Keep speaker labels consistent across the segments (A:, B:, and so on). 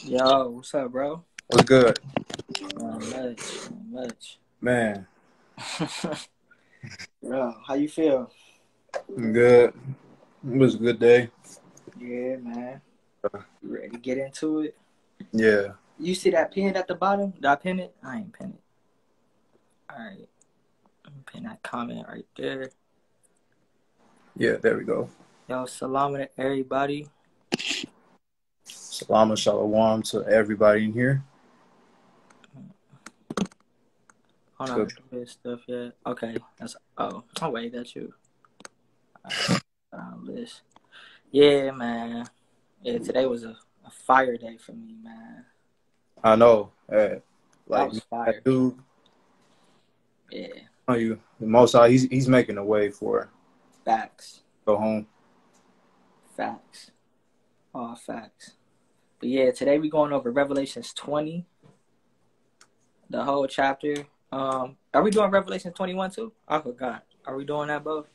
A: Yo, what's up, bro?
B: What's good?
A: Not much.
B: Man,
A: Bro, how you feel?
B: I'm good. It was a good day.
A: Yeah, man. You ready to get into it?
B: Yeah.
A: You see that pin at the bottom? Did I pin it? I ain't pin it. Alright. I'm gonna pin that comment right there.
B: Yeah, there we go.
A: Yo, salam to everybody.
B: Salam and shalom to everybody in here.
A: Hold on, do this stuff yet. Okay, that's wait, that's you. List. Yeah, man. Yeah, today was a fire day for me, man.
B: I know.
A: That was fire.
B: That dude.
A: Yeah.
B: Oh, you. The Most High, he's making a way for
A: Facts.
B: go home.
A: Facts. All facts. But yeah, today we going over Revelations 20, the whole chapter. Are we doing Revelations 21 too? I forgot. Are we doing that both?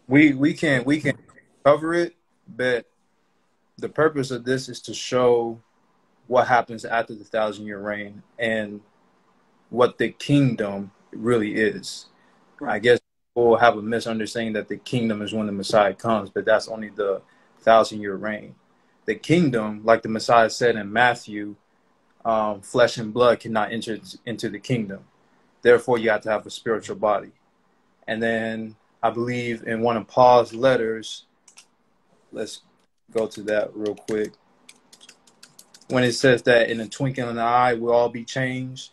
B: We can cover it, but the purpose of this is to show what happens after the 1,000-year reign and what the kingdom really is. Right. I guess people have a misunderstanding that the kingdom is when the Messiah comes, but that's only the 1,000-year reign. The kingdom, like the Messiah said in Matthew, flesh and blood cannot enter into the kingdom. Therefore, you have to have a spiritual body. And then I believe in one of Paul's letters, let's go to that real quick. When it says that in the twinkling of an eye, we'll all be changed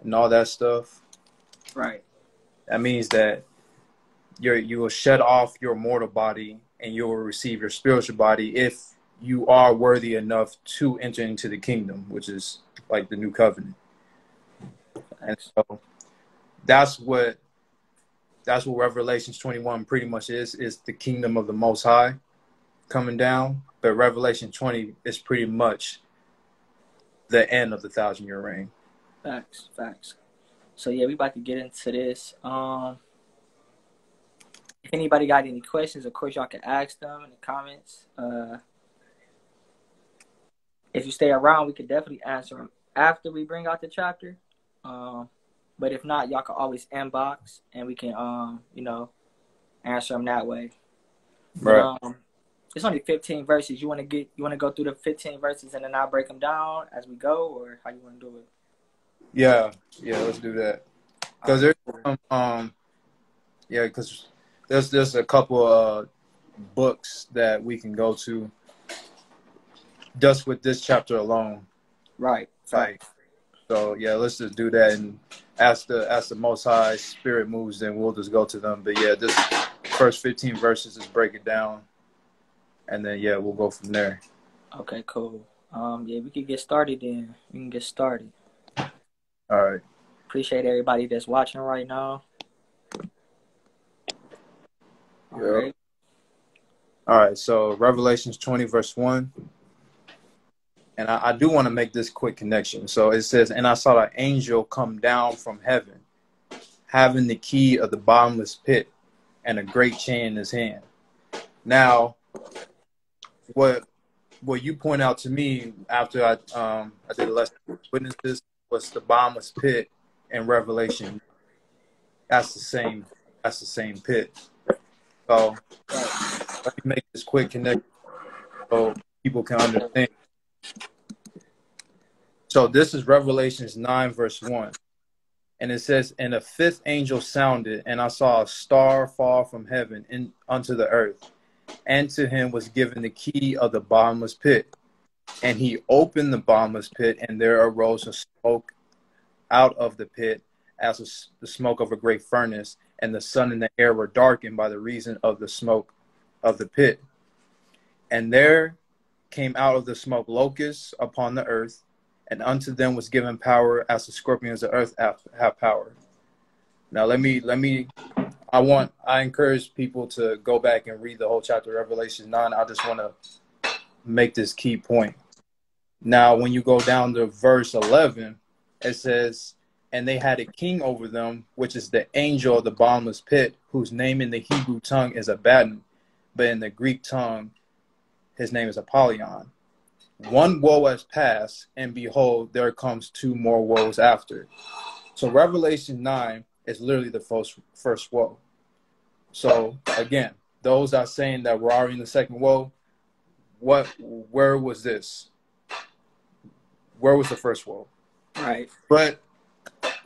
B: and all that stuff.
A: Right.
B: That means that you will shed off your mortal body and you will receive your spiritual body if you are worthy enough to enter into the kingdom, which is like the new covenant. And so that's what Revelations 21 pretty much is the kingdom of the Most High coming down. But Revelation 20 is pretty much the end of the 1,000-year reign.
A: Facts. So yeah, we about to get into this. If anybody got any questions, of course y'all can ask them in the comments. If you stay around, we could definitely answer them after we bring out the chapter. But if not, y'all can always inbox and we can answer them that way.
B: Right.
A: But, it's only 15 verses. You want to go through the 15 verses and then I'll break them down as we go, or how you want to do it?
B: Yeah, let's do that. Because there's a couple books that we can go to just with this chapter alone.
A: Right.
B: So yeah, let's just do that, and as the Most High Spirit moves, then we'll just go to them. But yeah, this first 15 verses is break it down, and then yeah, we'll go from there.
A: Okay, cool. Yeah, we can get started then. We can get started.
B: All right.
A: Appreciate everybody that's watching right now.
B: All right. So Revelations 20 verse 1. And I do want to make this quick connection. So it says, and I saw an angel come down from heaven, having the key of the bottomless pit and a great chain in his hand. Now, what you point out to me after I did a lesson with witnesses was the bottomless pit in Revelation. That's the same pit. So let me make this quick connection so people can understand. So this is Revelations 9 verse 1. And it says, and the fifth angel sounded, and I saw a star fall from heaven unto the earth. And to him was given the key of the bottomless pit. And he opened the bottomless pit, and there arose a smoke out of the pit as the smoke of a great furnace. And the sun and the air were darkened by the reason of the smoke of the pit. And there came out of the smoke locusts upon the earth, and unto them was given power as the scorpions of the earth have power. Now I encourage people to go back and read the whole chapter of Revelation 9. I just want to make this key point. Now, when you go down to verse 11, it says, and they had a king over them, which is the angel of the bottomless pit, whose name in the Hebrew tongue is Abaddon, but in the Greek tongue, his name is Apollyon. one woe has passed, and behold, there comes two more woes after. So Revelation 9 is literally the first woe. So again, those are saying that we're already in the second woe. Where was this? Where was the first woe?
A: Right.
B: But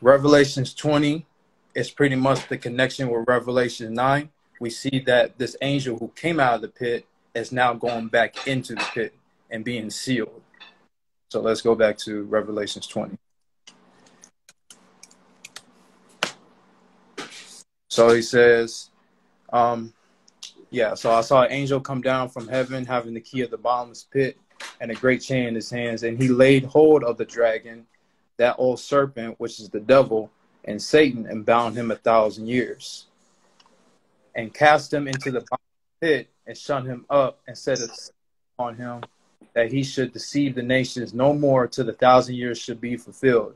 B: Revelations 20 is pretty much the connection with Revelation 9. We see that this angel who came out of the pit is now going back into the pit and being sealed. So let's go back to Revelations 20. So he says, so I saw an angel come down from heaven, having the key of the bottomless pit and a great chain in his hands. And he laid hold of the dragon, that old serpent, which is the devil and Satan, and bound him 1,000 years. And cast him into the bottomless pit and shut him up and set it on him that he should deceive the nations no more till the 1,000 years should be fulfilled.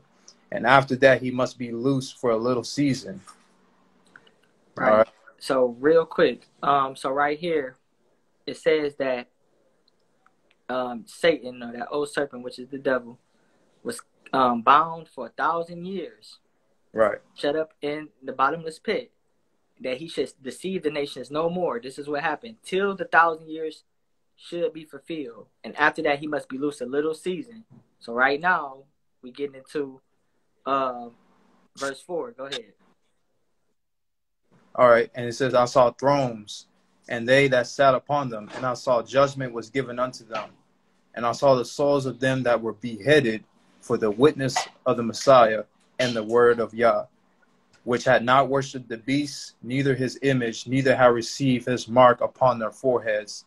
B: And after that, he must be loose for a little season.
A: Right. All right. So real quick, so right here, it says that Satan, or that old serpent, which is the devil, was bound for 1,000 years.
B: Right.
A: Shut up in the bottomless pit, that he should deceive the nations no more. This is what happened. Till the 1,000 years should be fulfilled. And after that, he must be loose a little season. So right now, we getting into verse 4. Go ahead.
B: All right. And it says, I saw thrones, and they that sat upon them, and I saw judgment was given unto them. And I saw the souls of them that were beheaded for the witness of the Messiah and the word of Yah, which had not worshipped the beast, neither his image, neither had received his mark upon their foreheads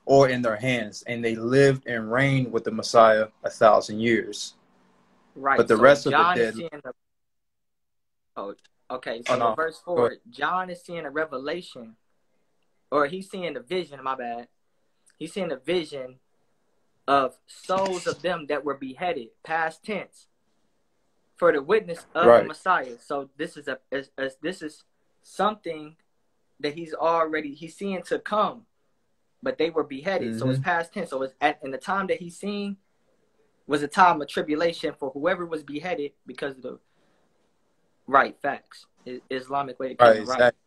B: or in their hands. And they lived and reigned with the Messiah 1,000 years.
A: Right.
B: But the rest of the dead...
A: Okay, so verse 4, John is seeing a revelation, or he's seeing a vision, my bad. He's seeing a vision of souls of them that were beheaded, past tense, for the witness of the Messiah. So this is this is something that he's seeing to come, but they were beheaded. Mm-hmm. So it's past tense. So it's in the time that he's seeing was a time of tribulation for whoever was beheaded because of the facts. Islamic way to keep it right. Exactly.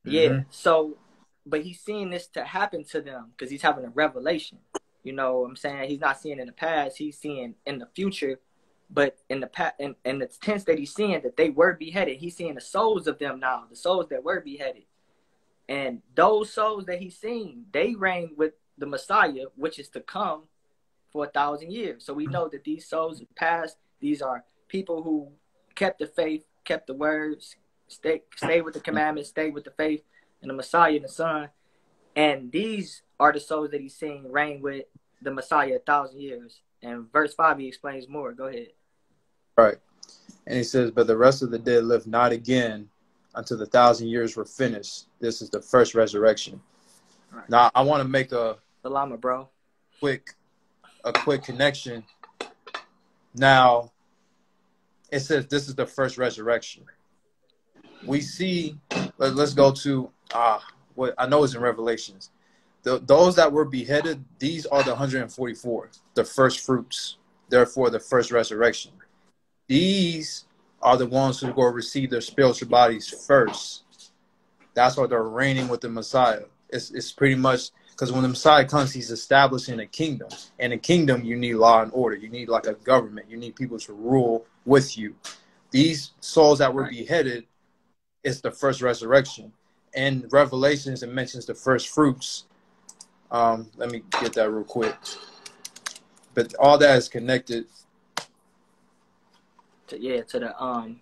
A: Yeah. Mm-hmm. So, but he's seeing this to happen to them because he's having a revelation. You know what I'm saying? He's not seeing in the past, he's seeing in the future. But in the past, in the tense that he's seeing that they were beheaded, he's seeing the souls of them now, the souls that were beheaded. And those souls that he's seeing, they reign with the Messiah, which is to come for 1,000 years. So we know that these souls of past, these are people who kept the faith, kept the words, stay with the commandments, stay with the faith and the Messiah and the Son. And these are the souls that he's seeing reign with the Messiah 1,000 years. And verse 5, he explains more. Go ahead.
B: Right. And he says, but the rest of the dead live not again until the 1,000 years were finished. This is the first resurrection. Right. Now, I want to make a quick connection. Now, it says this is the first resurrection. We see, let's go to what I know is in Revelations. Those that were beheaded, these are the 144, the first fruits, therefore the first resurrection. These are the ones who are going to receive their spiritual bodies first. That's why they're reigning with the Messiah. It's pretty much because when the Messiah comes, he's establishing a kingdom. And a kingdom, you need law and order. You need like a government. You need people to rule with you. These souls that were beheaded is the first resurrection. In Revelations, it mentions the first fruits. Let me get that real quick. But all that is connected.
A: To the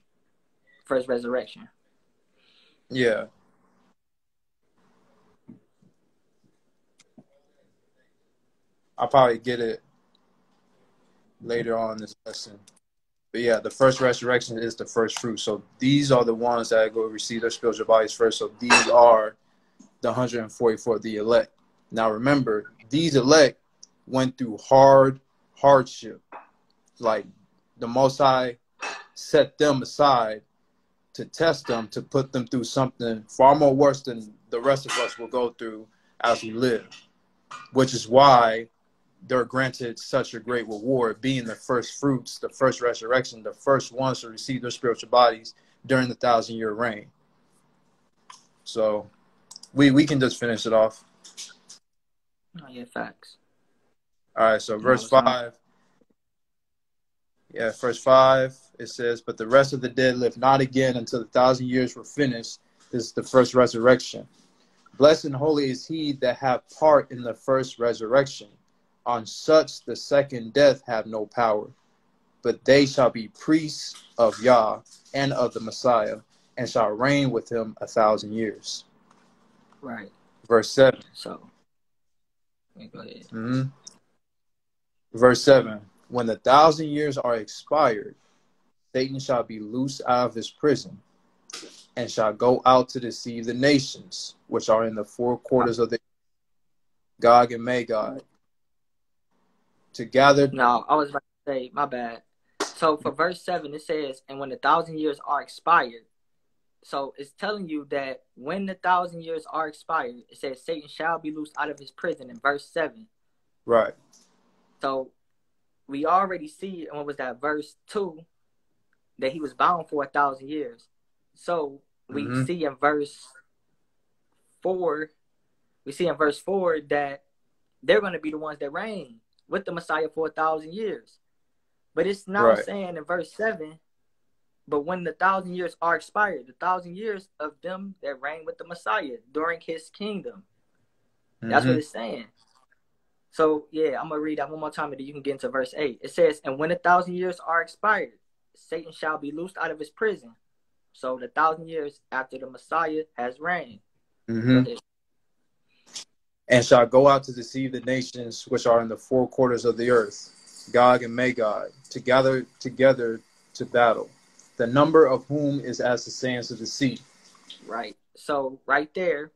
A: first resurrection.
B: Yeah. I'll probably get it later on in this lesson. But yeah, the first resurrection is the first fruit. So these are the ones that go receive their spiritual bodies first. So these are the 144, the elect. Now remember, these elect went through hardship. Like the Most High set them aside to test them, to put them through something far more worse than the rest of us will go through as we live. Which is why they're granted such a great reward, being the first fruits, the first resurrection, the first ones to receive their spiritual bodies during the 1,000-year reign. So we can just finish it off.
A: Oh, yeah, facts.
B: All right, so verse
A: No,
B: 5. Yeah, verse 5, it says, "But the rest of the dead live not again until the 1,000 years were finished." This is the first resurrection. "Blessed and holy is he that have part in the first resurrection. On such the second death have no power, but they shall be priests of Yah and of the Messiah, and shall reign with him 1,000 years."
A: right.
B: Verse 7.
A: So, go ahead.
B: Mm-hmm. Verse 7. "When the 1,000 years are expired, Satan shall be loosed out of his prison, and shall go out to deceive the nations, which are in the four quarters of the Gog and Magog, to gather."
A: No, I was about to say, my bad. So for verse 7, it says, "And when the 1,000 years are expired," so it's telling you that when the 1,000 years are expired, it says Satan shall be loosed out of his prison in verse 7.
B: Right.
A: So we already see, and what was that, verse 2, that he was bound for 1,000 years. So we see in verse 4, that they're going to be the ones that reign with the Messiah for 1,000 years. But it's now saying in verse 7, "But when the 1,000 years are expired," the 1,000 years of them that reign with the Messiah during his kingdom. That's what it's saying. So, yeah, I'm going to read that one more time and then you can get into verse 8. It says, "And when the 1,000 years are expired, Satan shall be loosed out of his prison." So the 1,000 years after the Messiah has reigned. Go ahead.
B: "And shall go out to deceive the nations which are in the four quarters of the earth, Gog and Magog, to gather together to battle, the number of whom is as the sands of the sea."
A: Right. So right there,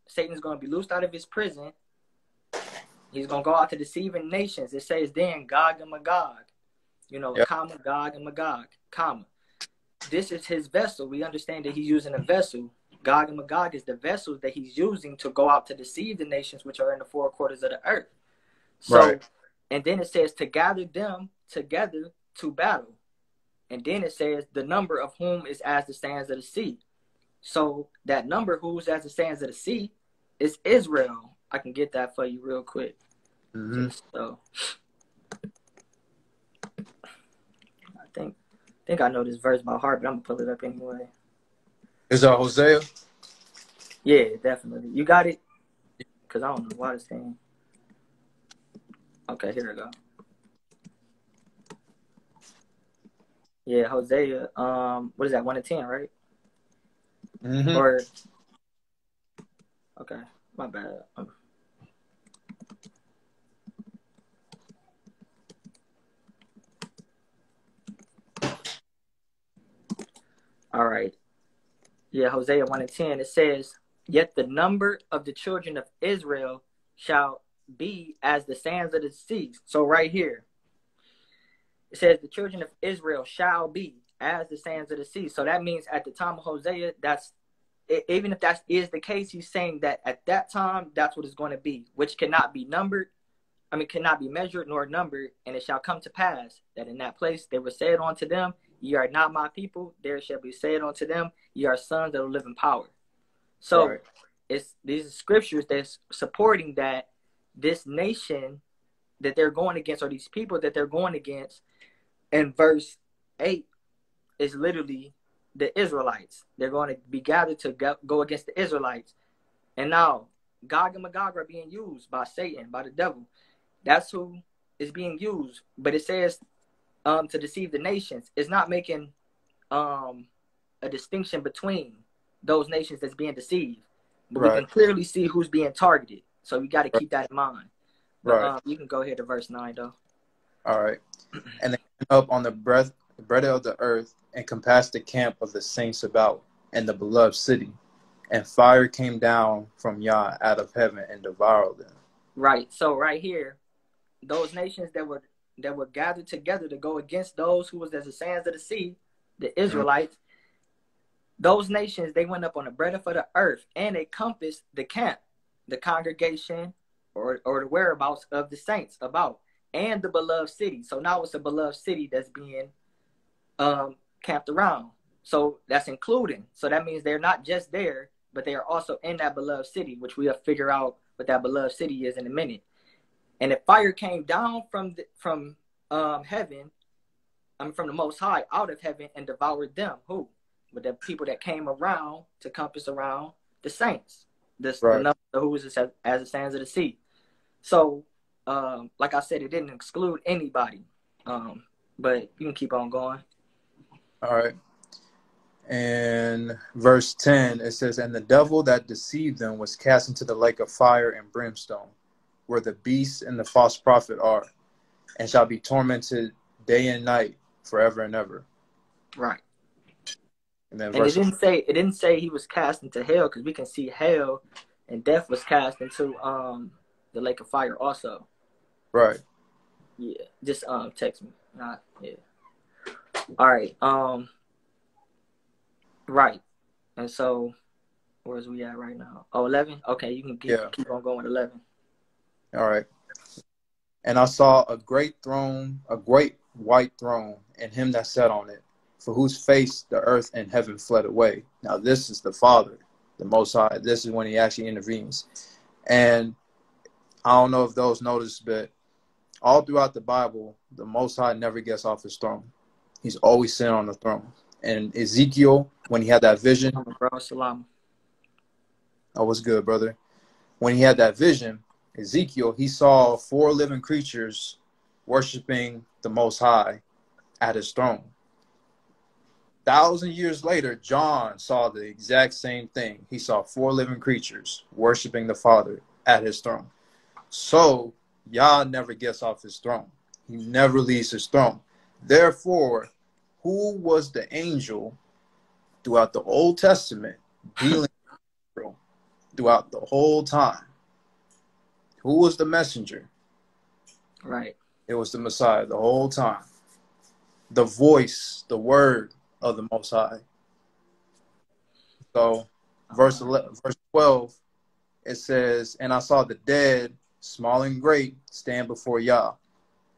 A: Satan's going to be loosed out of his prison. He's going to go out to deceiving nations. It says then Gog and Magog. Comma, Gog and Magog, comma. This is his vessel. We understand that he's using a vessel. Gog and Magog is the vessels that he's using to go out to deceive the nations which are in the four quarters of the earth. So, and then it says to gather them together to battle. And then it says the number of whom is as the sands of the sea. So that number who's as the sands of the sea is Israel. I can get that for you real quick. So I think I know this verse by heart, but I'm gonna pull it up anyway.
B: Is that Hosea?
A: Yeah, definitely. You got it? Because I don't know why it's saying. Okay, here we go. Yeah, Hosea. What is that? 1-10, right? Or okay, my bad. All right. Yeah, Hosea 1-10. It says, "Yet the number of the children of Israel shall be as the sands of the sea." So right here, it says the children of Israel shall be as the sands of the sea. So that means at the time of Hosea, even if that is the case, he's saying that at that time, that's what it's going to be, which cannot be numbered. Cannot be measured nor numbered. "And it shall come to pass that in that place they were said unto them, Ye are not my people. There shall be said unto them, Ye are sons that will live in power." So it's these scriptures that's supporting that this nation that they're going against, or these people that they're going against, in verse 8 is literally the Israelites. They're going to be gathered to go against the Israelites. And now Gog and Magog are being used by Satan, by the devil. That's who is being used. But it says to deceive the nations. It's not making a distinction between those nations that's being deceived. But we can clearly see who's being targeted. So we got to keep that in mind. But you can go ahead to verse 9, though.
B: All right. "And they went up on the breadth of the earth, and compassed the camp of the saints about, and the beloved city. And fire came down from Yah out of heaven, and devoured them."
A: Right. So right here, those nations that were gathered together to go against those who was as the sands of the sea, the Israelites, those nations, they went up on the breadth of the earth, and they compassed the camp, the congregation, or the whereabouts of the saints about, and the beloved city. So now it's a beloved city that's being camped around. So that's including. So that means they're not just there, but they are also in that beloved city, which we'll figure out what that beloved city is in a minute. And if fire came down from heaven, from the Most High, out of heaven, and devoured them, who? But the people that came around to compass around the saints, the number who is as the sands of the sea. So, like I said, it didn't exclude anybody. But you can keep on going.
B: All right. And verse 10, it says, and the devil that deceived them was cast into the lake of fire and brimstone, where the beast and the false prophet are, and shall be tormented day and night forever and ever.
A: Right.
B: And then
A: it didn't say he was cast into hell, because we can see hell and death was cast into the lake of fire also.
B: Right.
A: Yeah. Just text me. Yeah. All right. Right. And so, where's we at right now? Oh, 11? Okay, you can keep on going with 11.
B: All right. And I saw a great throne, a great white throne, and him that sat on it, for whose face the earth and heaven fled away. Now this is the Father, the Most High. This is when he actually intervenes. And I don't know if those noticed, but all throughout the Bible, the Most High never gets off his throne. He's always sitting on the throne. And Ezekiel, when he had that vision,
A: Salam.
B: Oh, what's good, brother? When he had that vision, Ezekiel, he saw 4 living creatures worshiping the Most High at his throne. 1,000 years later, John saw the exact same thing. He saw 4 living creatures worshiping the Father at his throne. So, Yah never gets off his throne. He never leaves his throne. Therefore, who was the angel throughout the Old Testament dealing with Israel throughout the whole time? Who was the messenger?
A: Right.
B: It was the Messiah the whole time. The voice, the word of the Most High. So, verse 12, it says, and I saw the dead, small and great, stand before Yah.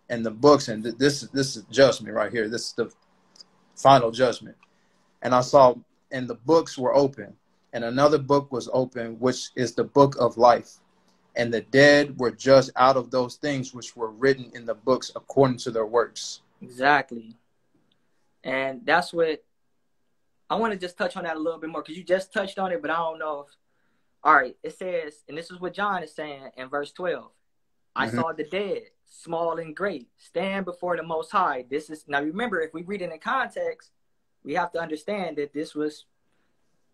B: And the books, and this is judgment right here. This is the final judgment. And I saw, and the books were open, and another book was open, which is the book of life. And the dead were judged out of those things which were written in the books according to their works.
A: Exactly. And that's what I want to just touch on that a little bit more, because you just touched on it, but I don't know if. All right, it says, and this is what John is saying in verse 12. I saw the dead, small and great, stand before the Most High. This is, now remember, if we read it in context, we have to understand that this was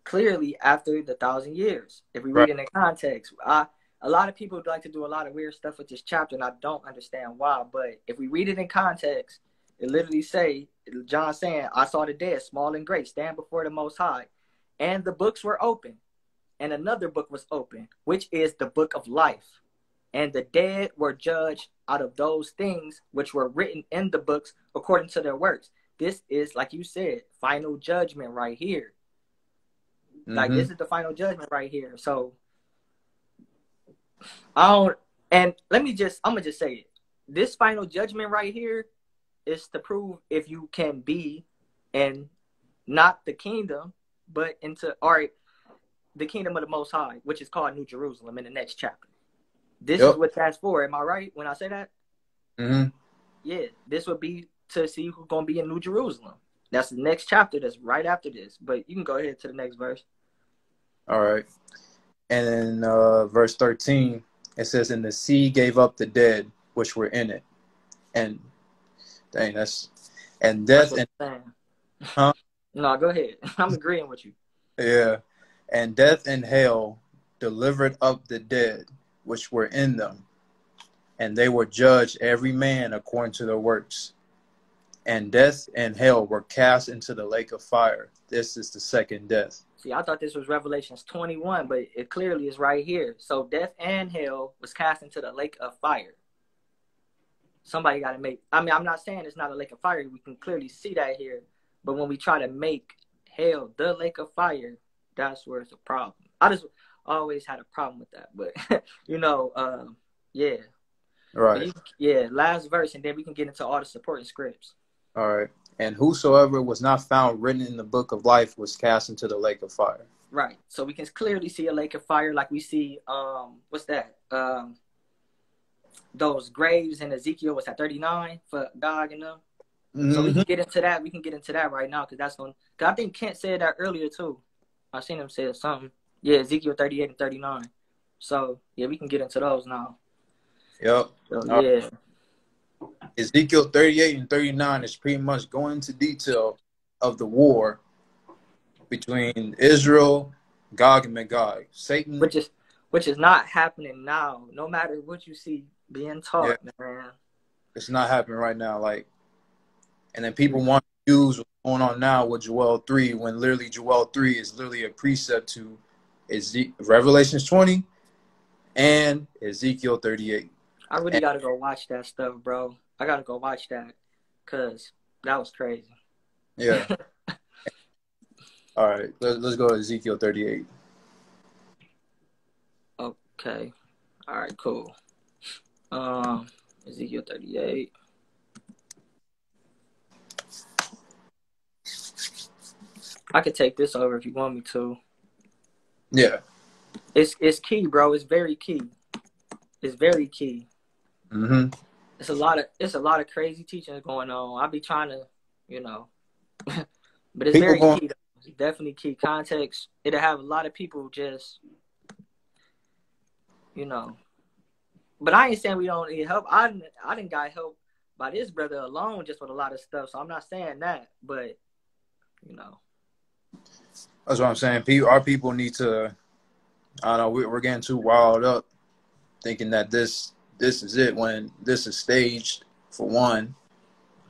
A: clearly after the 1,000 years. If we read it in context, a lot of people like to do a lot of weird stuff with this chapter, and I don't understand why. But if we read it in context, it literally say, John saying, I saw the dead, small and great, stand before the Most High. And the books were open. And another book was open, which is the book of life. And the dead were judged out of those things which were written in the books according to their works. This is, like you said, final judgment right here. Like, this is the final judgment right here. So, I'm going to just say it. This final judgment right here is to prove if you can be in not the kingdom, but into, the kingdom of the Most High, which is called New Jerusalem in the next chapter. This is what that's for. Am I right when I say that? Yeah, this would be to see who's going to be in New Jerusalem. That's the next chapter that's right after this. But you can go ahead to the next verse.
B: All right. And in verse 13, it says, and the sea gave up the dead which were in it. And dang, and death and
A: No, go ahead. I'm agreeing with you.
B: Yeah. And death and hell delivered up the dead which were in them, and they were judged every man according to their works. And death and hell were cast into the lake of fire. This is the second death.
A: See, I thought this was Revelations 21, but it clearly is right here. So death and hell was cast into the lake of fire. Somebody got to make, I'm not saying it's not a lake of fire. We can clearly see that here. But when we try to make hell the lake of fire, that's where it's a problem. I just always had a problem with that. But, Yeah.
B: Right.
A: Yeah, last verse, and then we can get into all the supporting scripts.
B: All right. And whosoever was not found written in the book of life was cast into the lake of fire.
A: Right. So we can clearly see a lake of fire, like we see what's that? Those graves in Ezekiel, what's that, 39 for Gog and them? So we can get into that. We can get into that right now, because that's going. Because I think Kent said that earlier too. I seen him say something. Yeah, Ezekiel 38 and 39. So yeah, we can get into those now.
B: Yep.
A: So, yeah.
B: Ezekiel 38 and 39 is pretty much going into detail of the war between Israel, Gog and Magog. Satan,
A: which is not happening now. No matter what you see being taught, man.
B: It's not happening right now. Like, and then people want to use what's going on now with Joel 3, when literally Joel 3 is literally a precept to Revelations 20 and Ezekiel 38.
A: I really got to go watch that stuff, bro. I got to go watch that, because that was crazy.
B: Yeah. All right, let's go to Ezekiel 38.
A: Okay. All right, cool. Ezekiel 38. I could take this over if you want me to.
B: Yeah.
A: It's key, bro. It's very key. It's very key.
B: Mm-hmm.
A: It's a lot of crazy teaching going on. I'll be trying to, but it's very key. It's definitely key. Context. It'll have a lot of people just, But I ain't saying we don't need help. I didn't got help by this brother alone just with a lot of stuff. So I'm not saying that, but
B: That's what I'm saying. Our people need to. I don't know. We're getting too wild up, thinking that this is it, when this is staged for one,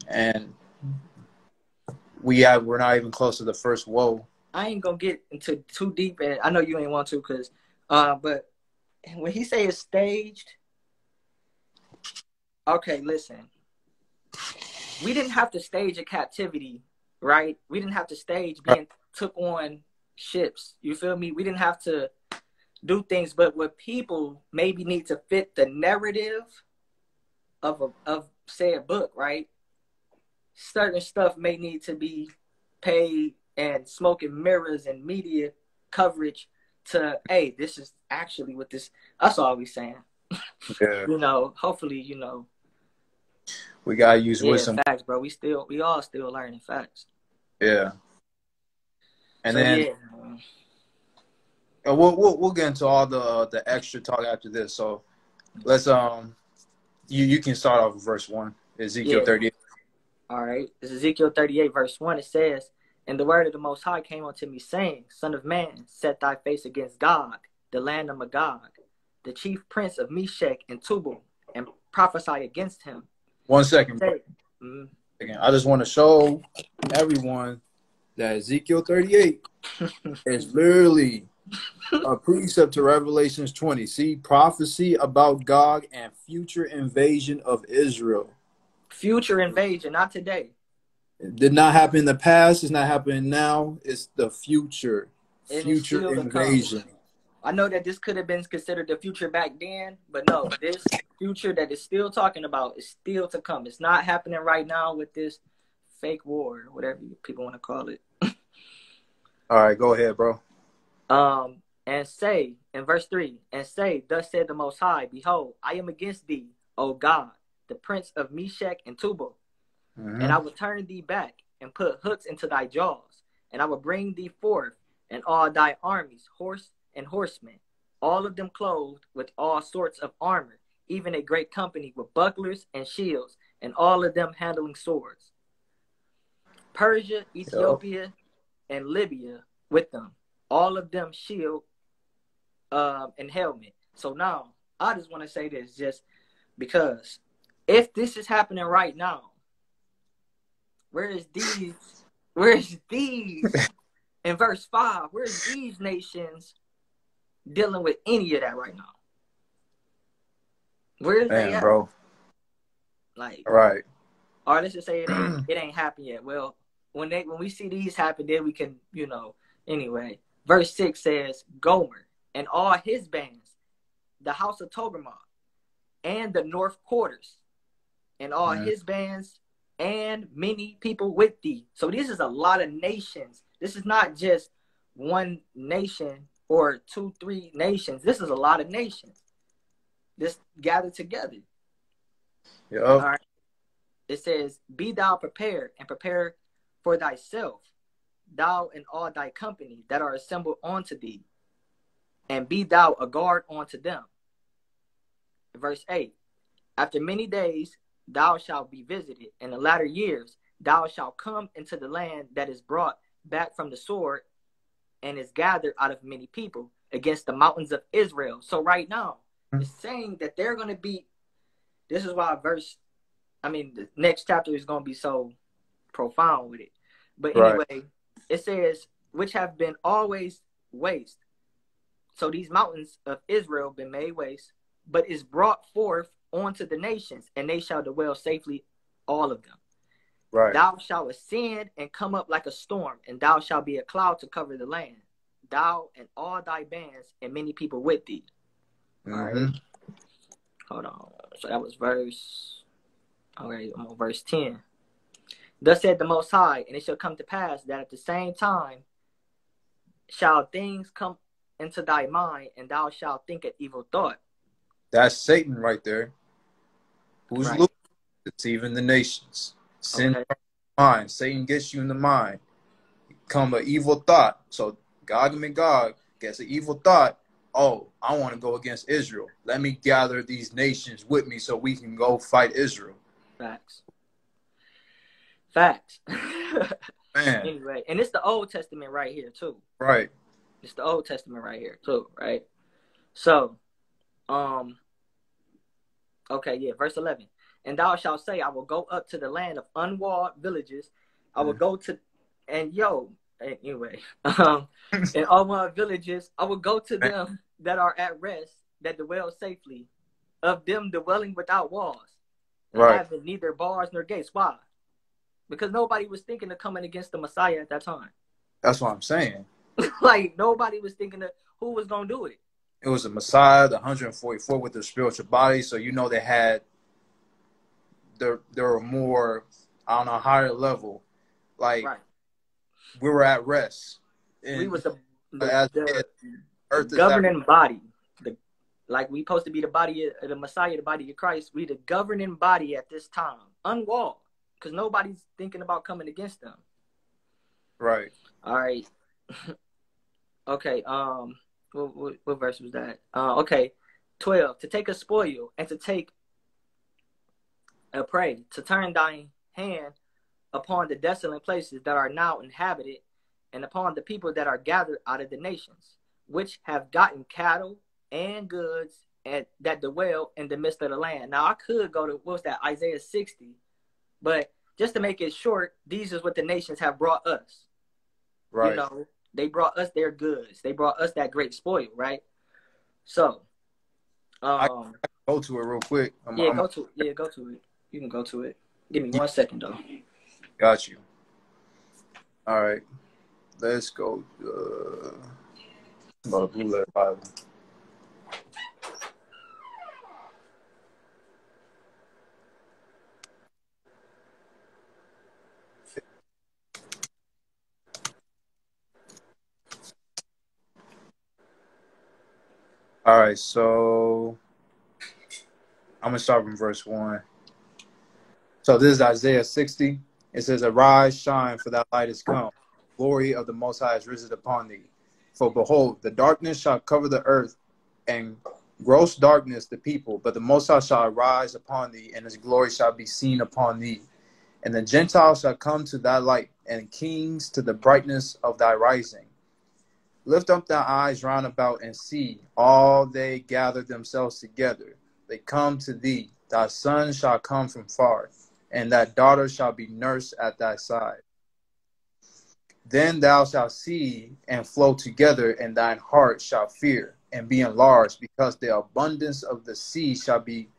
B: and we're not even close to the first woe.
A: I ain't gonna get into too deep, and I know you ain't want to, cause, but when he say it's staged, okay, listen, we didn't have to stage a captivity, right? We didn't have to stage being took on ships. You feel me? We didn't have to do things, but what people maybe need to fit the narrative of say a book, right? Certain stuff may need to be paid, and smoke and mirrors and media coverage to, hey, this is actually what this. That's all we saying.
B: Yeah.
A: Hopefully,
B: we gotta use wisdom.
A: Facts, bro. We all still learning facts.
B: Yeah. And
A: so,
B: then
A: yeah.
B: we'll get into all the extra talk after this. So let's you can start off with verse 1, Ezekiel 38.
A: All right. This is Ezekiel 38, verse 1. It says, "And the word of the Most High came unto me, saying, Son of man, set thy face against Gog, the land of Magog, the chief prince of Meshech and Tubal, and prophesy against him."
B: 1 second. I just want to show everyone that Ezekiel 38 is literally a precept to Revelations 20. See, prophecy about Gog and future invasion of Israel.
A: Future invasion, not today.
B: It did not happen in the past. It's not happening now. It's the future.
A: And
B: future invasion.
A: I know that this could have been considered the future back then, but no, this future that is still talking about is still to come. It's not happening right now with this fake war, whatever people want to call it.
B: All right, go ahead, bro.
A: And say, in verse 3, and say, Thus said the Most High, Behold, I am against thee, O God, the prince of Meshech and Tubal. And I will turn thee back, and put hooks into thy jaws, and I will bring thee forth, and all thy armies, horse and horsemen, all of them clothed with all sorts of armor, even a great company with bucklers and shields, and all of them handling swords. Persia, Ethiopia, and Libya with them, all of them shield and helmet. So now, I just want to say this, just because if this is happening right now, where's these in verse 5, where's these nations dealing with any of that right now? Where's they at?
B: Bro.
A: Like,
B: right.
A: Or let's just say it ain't happened yet. Well, when we see these happen, then we can, anyway. Verse 6 says, Gomer and all his bands, the house of Togarmah, and the north quarters, and all his bands, and many people with thee. So this is a lot of nations. This is not just one nation or 2, 3 nations. This is a lot of nations. This gathered together.
B: Yep.
A: All right. It says, be thou prepared, and prepare for thyself, thou and all thy company that are assembled unto thee, and be thou a guard unto them. Verse 8, after many days thou shalt be visited, in the latter years thou shalt come into the land that is brought back from the sword, and is gathered out of many people against the mountains of Israel. So right now, it's saying that they're going to be, this is why the next chapter is going to be so profound with it. But anyway, it says, which have been always waste. So these mountains of Israel been made waste, but is brought forth onto the nations, and they shall dwell safely, all of them.
B: Right.
A: Thou shalt ascend and come up like a storm, and thou shalt be a cloud to cover the land, thou and all thy bands, and many people with thee. All right. Hold on. So that was verse. All right, I'm on verse 10. Thus said the Most High, and it shall come to pass that at the same time shall things come into thy mind, and thou shalt think an evil thought.
B: That's Satan right there. Who's
A: Right.
B: looking, deceiving the nations. Sin
A: Okay.
B: mind. Satan gets you in the mind. Come an evil thought. So Gog and Magog gets an evil thought. Oh, I want to go against Israel. Let me gather these nations with me so we can go fight Israel.
A: Facts.
B: Man.
A: Anyway, and it's the Old Testament right here too.
B: Right.
A: It's the Old Testament right here too, right? So, okay, yeah, verse 11. And thou shalt say, I will go up to the land of unwalled villages. I will go to, anyway, in unwalled villages, I will go to them that are at rest, that dwell safely, of them dwelling without walls, and having neither bars nor gates. Why? Because nobody was thinking of coming against the Messiah at that time.
B: That's what I'm saying.
A: Like, nobody was thinking of who was going to do it.
B: It was the Messiah, the 144 with their spiritual body. So, they had, there were more on a higher level. Like, we were at rest. And
A: we was the
B: earth
A: governing body. Like, we supposed to be the body of the Messiah, the body of Christ. We the governing body at this time. Unwalled. Because nobody's thinking about coming against them.
B: Right.
A: All right. Okay. What verse was that? Okay. 12. To take a spoil, and to take a prey, to turn thine hand upon the desolate places that are now inhabited, and upon the people that are gathered out of the nations, which have gotten cattle and goods, and that dwell in the midst of the land. Now, I could go to, what's that, Isaiah 60, but just to make it short, these is what the nations have brought us.
B: Right.
A: They brought us their goods. They brought us that great spoil, right? So,
B: I can go to it real quick.
A: Go to it. You can go to it. Give me 1 second, though.
B: Got you. All right. Let's go. Blue Letter Bible. All right, so I'm going to start from verse 1. So this is Isaiah 60. It says, arise, shine, for thy light is come. Glory of the Most High is risen upon thee. For behold, the darkness shall cover the earth, and gross darkness the people. But the Most High shall arise upon thee, and his glory shall be seen upon thee. And the Gentiles shall come to thy light, and kings to the brightness of thy rising. Lift up thy eyes round about and see, all they gather themselves together. They come to thee. Thy son shall come from far, and thy daughter shall be nursed at thy side. Then thou shalt see and flow together, and thine heart shall fear and be enlarged, because the abundance of the sea shall be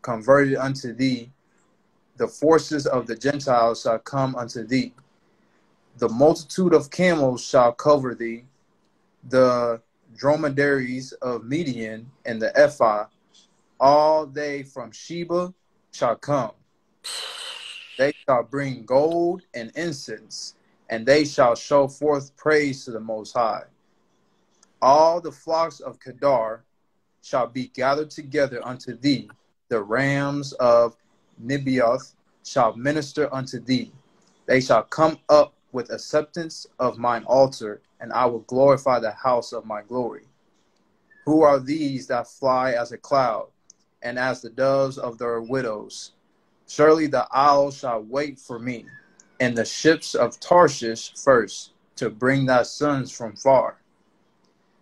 B: converted unto thee. The forces of the Gentiles shall come unto thee. The multitude of camels shall cover thee. The dromedaries of Midian and the ephah All they from Sheba shall come. They shall bring gold and incense, and they shall show forth praise to the Most High. All the flocks of Kedar shall be gathered together unto thee. The rams of Nebaioth shall minister unto thee. They shall come up with acceptance of mine altar, and I will glorify the house of my glory. Who are these that fly as a cloud, and as the doves of their widows? Surely the isles shall wait for me, and the ships of Tarshish first, to bring thy sons from far.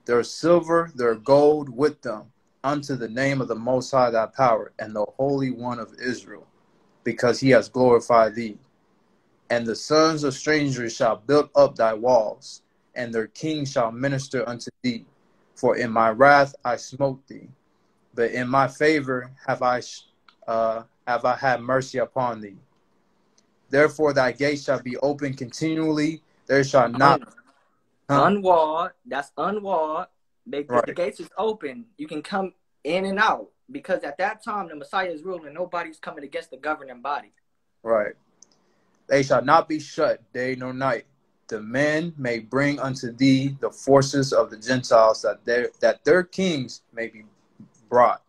B: Their silver, their gold with them, unto the name of the Most High thy power, and the Holy One of Israel, because he has glorified thee. And the sons of strangers shall build up thy walls, and their kings shall minister unto thee. For in my wrath I smote thee, but in my favor have I had mercy upon thee. Therefore thy gates shall be open continually; there shall not.
A: Unwalled. That's unwalled. The
B: Right,
A: gates is open. You can come in and out because at that time the Messiah is ruling. Nobody's coming against the governing body.
B: right. They shall not be shut day nor night. The men may bring unto thee the forces of the Gentiles, that their kings may be brought.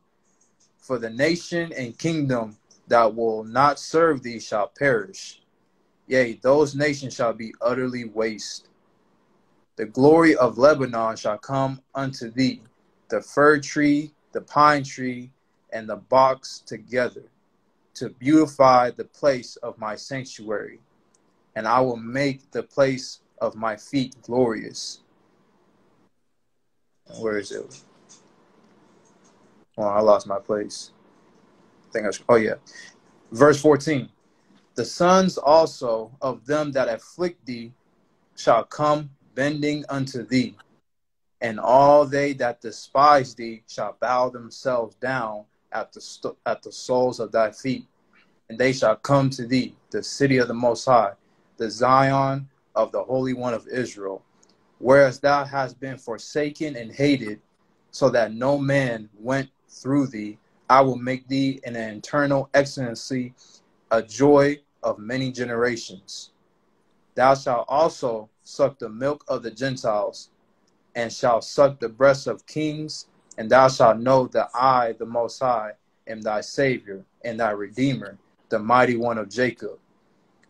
B: For the nation and kingdom that will not serve thee shall perish. Yea, those nations shall be utterly waste. The glory of Lebanon shall come unto thee, the fir tree, the pine tree, and the box together, to beautify the place of my sanctuary, and I will make the place of my feet glorious. Where is it? Oh, I lost my place. Oh yeah. Verse 14. The sons also of them that afflict thee shall come bending unto thee, and all they that despise thee shall bow themselves down at the soles of thy feet, and they shall come to thee, the city of the Most High, the Zion of the Holy One of Israel. Whereas thou hast been forsaken and hated, so that no man went through thee, I will make thee an eternal excellency, a joy of many generations. Thou shalt also suck the milk of the Gentiles, and shalt suck the breasts of kings, and thou shalt know that I, the Most High, am thy Savior and thy Redeemer, the Mighty One of Jacob.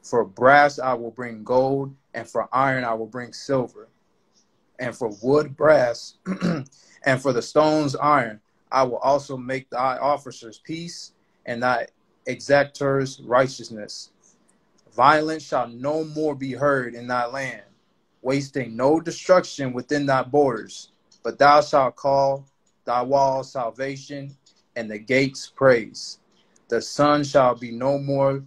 B: For brass I will bring gold, and for iron I will bring silver, and for wood brass, and for the stones iron. I will also make thy officers peace, and thy exactors righteousness. Violence shall no more be heard in thy land, wasting no destruction within thy borders. But thou shalt call thy walls salvation, and the gates praise. The sun shall be no more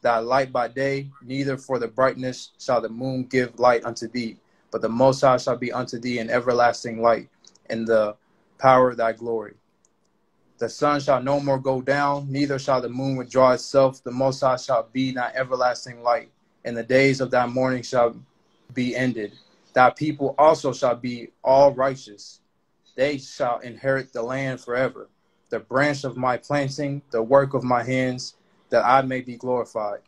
B: thy light by day, neither for the brightness shall the moon give light unto thee. But the Most High shall be unto thee an everlasting light, in the power of thy glory. The sun shall no more go down, neither shall the moon withdraw itself. The Most High shall be thy everlasting light, and the days of thy mourning shall be ended. Thy people also shall be all righteous. They shall inherit the land forever. The branch of my planting, the work of my hands, that I may be glorified.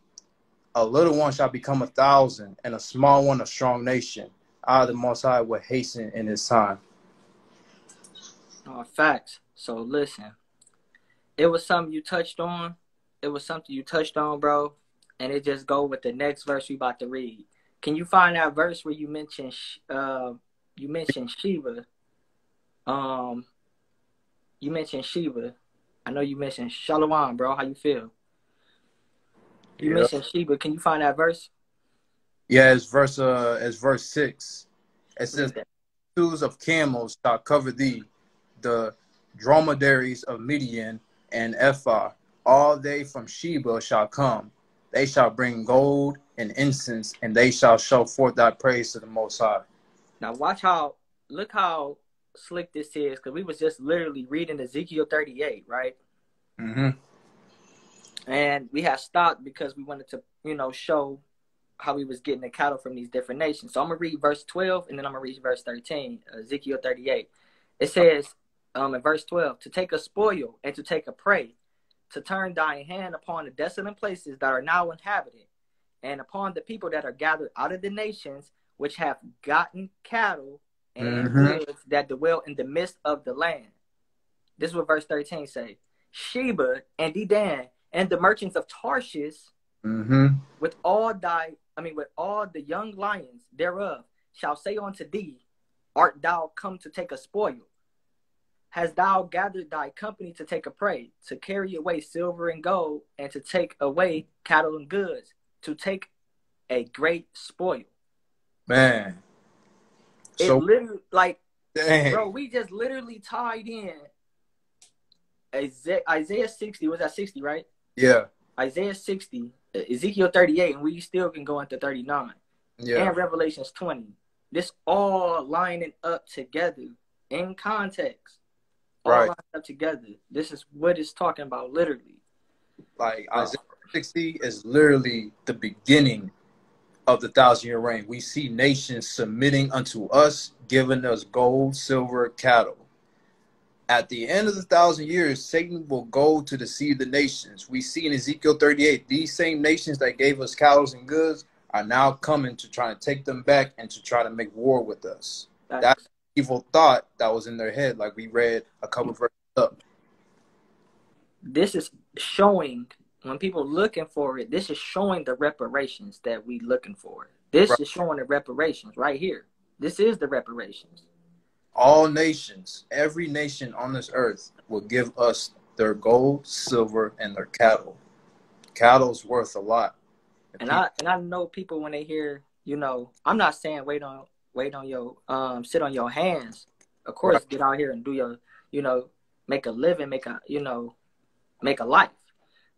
B: A little one shall become 1,000, and a small one a strong nation. I, the Most High, will hasten in his time.
A: Facts. So listen, it was something you touched on. It was something you touched on, bro. And it just go with the next verse we about to read. Can you find that verse where you mentioned Sheba? You mentioned Sheba. I know you mentioned Shalom, bro. How you feel? You
B: Yeah.
A: mentioned Sheba. Can you find that verse?
B: Yeah, it's verse 6. It says,
A: Read that.
B: "Shoes of camels shall cover thee, the dromedaries of Midian and Ephah. All they from Sheba shall come. They shall bring gold and incense, and they shall show forth thy praise to the Most High."
A: Now look how slick this is, because we was just literally reading Ezekiel 38, right?
B: Mm-hmm.
A: And we had stopped because we wanted to, show how we was getting the cattle from these different nations. So I'm going to read verse 12, and then I'm going to read verse 13, Ezekiel 38. It says, In verse 12, to take a spoil and to take a prey, to turn thine hand upon the desolate places that are now inhabited, and upon the people that are gathered out of the nations, which have gotten cattle and
B: Mm-hmm.
A: goods that dwell in the midst of the land. This is what verse 13 say. Sheba and Dedan and the merchants of Tarshish,
B: Mm-hmm.
A: with with all the young lions thereof, shall say unto thee, art thou come to take a spoil? Hast thou gathered thy company to take a prey, to carry away silver and gold, and to take away cattle and goods, to take a great spoil?
B: Man.
A: It
B: So
A: literally, like, bro,
B: dang.
A: we just literally tied in Isaiah 60. Was that 60, right?
B: Yeah.
A: Isaiah 60, Ezekiel 38, and we still can go into 39,
B: Yeah.
A: and Revelations 20. This all lining up together in context. All
B: Right.
A: lined up together. This is what it's talking about, literally.
B: Like Isaiah 60 is literally the beginning of the 1,000-year reign. We see nations submitting unto us, giving us gold, silver, cattle. At the end of the 1,000 years, Satan will go to deceive the nations. We see in Ezekiel 38, these same nations that gave us cattle and goods are now coming to try to take them back and to try to make war with us. That's the evil thought that was in their head, like we read a couple verses up.
A: This is showing, when people looking for it, this is showing the reparations that we looking for. This
B: Right.
A: is showing the reparations right here. This is the reparations.
B: All nations, every nation on this earth will give us their gold, silver, and their cattle. Cattle's worth a lot.
A: And I know people when they hear, I'm not saying wait on your sit on your hands. Of course,
B: Right.
A: get out here and do your, make a living, make a life.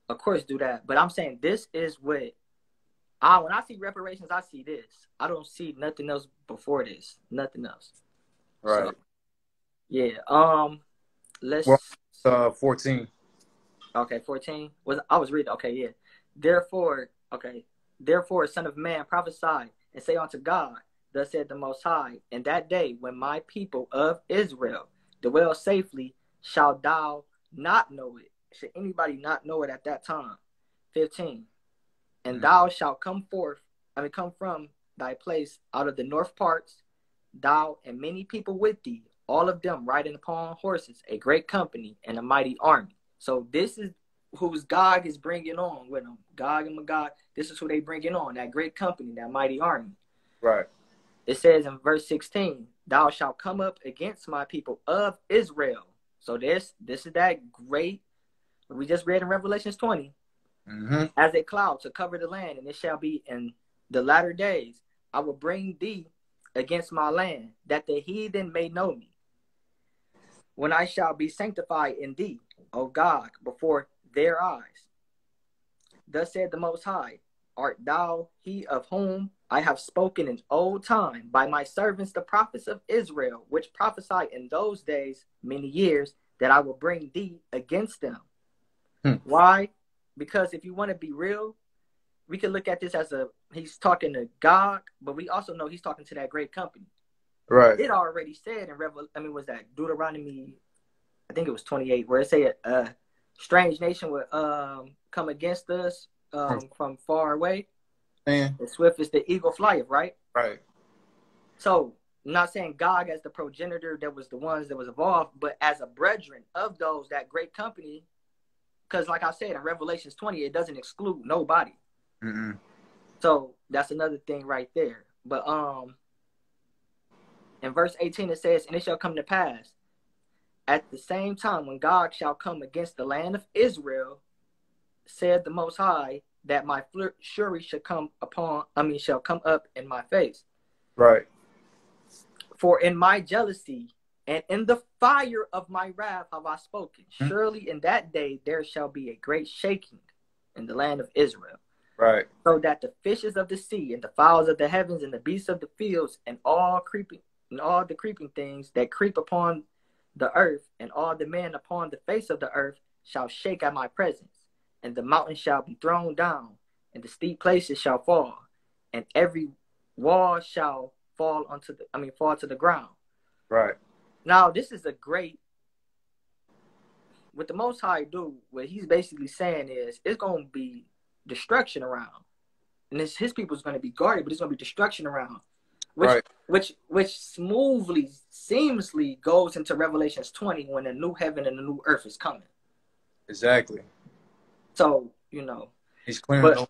A: Of course, do that. But I'm saying this is what when I see reparations, I see this. I don't see nothing else before this. Nothing else.
B: Right.
A: So, yeah. Let's.
B: Well, 14.
A: Okay, 14. I was reading. Okay, yeah. Therefore, son of man, prophesy and say unto God, thus said the Most High, in that day when my people of Israel dwell safely, shalt thou not know it. Should anybody not know it at that time? 15. And thou shalt come from thy place out of the north parts, thou and many people with thee, all of them riding upon horses, a great company and a mighty army. So this is who's Gog is bringing on with them. Gog and Magog, this is who they bringing on, that great company, that mighty army.
B: Right.
A: It says in verse 16, thou shalt come up against my people of Israel. So this is that great, we just read in Revelations 20, as a cloud to cover the land, and it shall be in the latter days, I will bring thee against my land, that the heathen may know me, when I shall be sanctified in thee, O God, before their eyes. Thus said the Most High, art thou he of whom I have spoken in old time by my servants the prophets of Israel, which prophesied in those days many years, that I will bring thee against them. Why? Because if you want to be real, we can look at this as he's talking to God, but we also know he's talking to that great company.
B: Right.
A: It already said in was that Deuteronomy, I think it was 28, where it said a strange nation would come against us from far away.
B: And
A: The swift is the eagle flyeth, right?
B: Right.
A: So I'm not saying Gog as the progenitor that was the ones that was involved, but as a brethren of those, that great company, because like I said in Revelations 20, it doesn't exclude nobody. So that's another thing right there. But in verse 18 it says, and it shall come to pass at the same time when God shall come against the land of Israel, said the Most High, that my fury shall come up in my face.
B: Right.
A: For in my jealousy and in the fire of my wrath have I spoken. Surely in that day there shall be a great shaking in the land of Israel.
B: Right.
A: So that the fishes of the sea and the fowls of the heavens and the beasts of the fields and all the creeping things that creep upon the earth and all the men upon the face of the earth shall shake at my presence, and the mountains shall be thrown down, and the steep places shall fall, and every wall shall fall to the ground.
B: Right.
A: Now this is a great what the Most High do, what he's basically saying is, it's gonna be destruction around, and his people's gonna be guarded, but it's gonna be destruction around, which
B: Right.
A: which smoothly, seamlessly goes into Revelations 20 when the new heaven and the new earth is coming.
B: Exactly.
A: So
B: He's clearing
A: but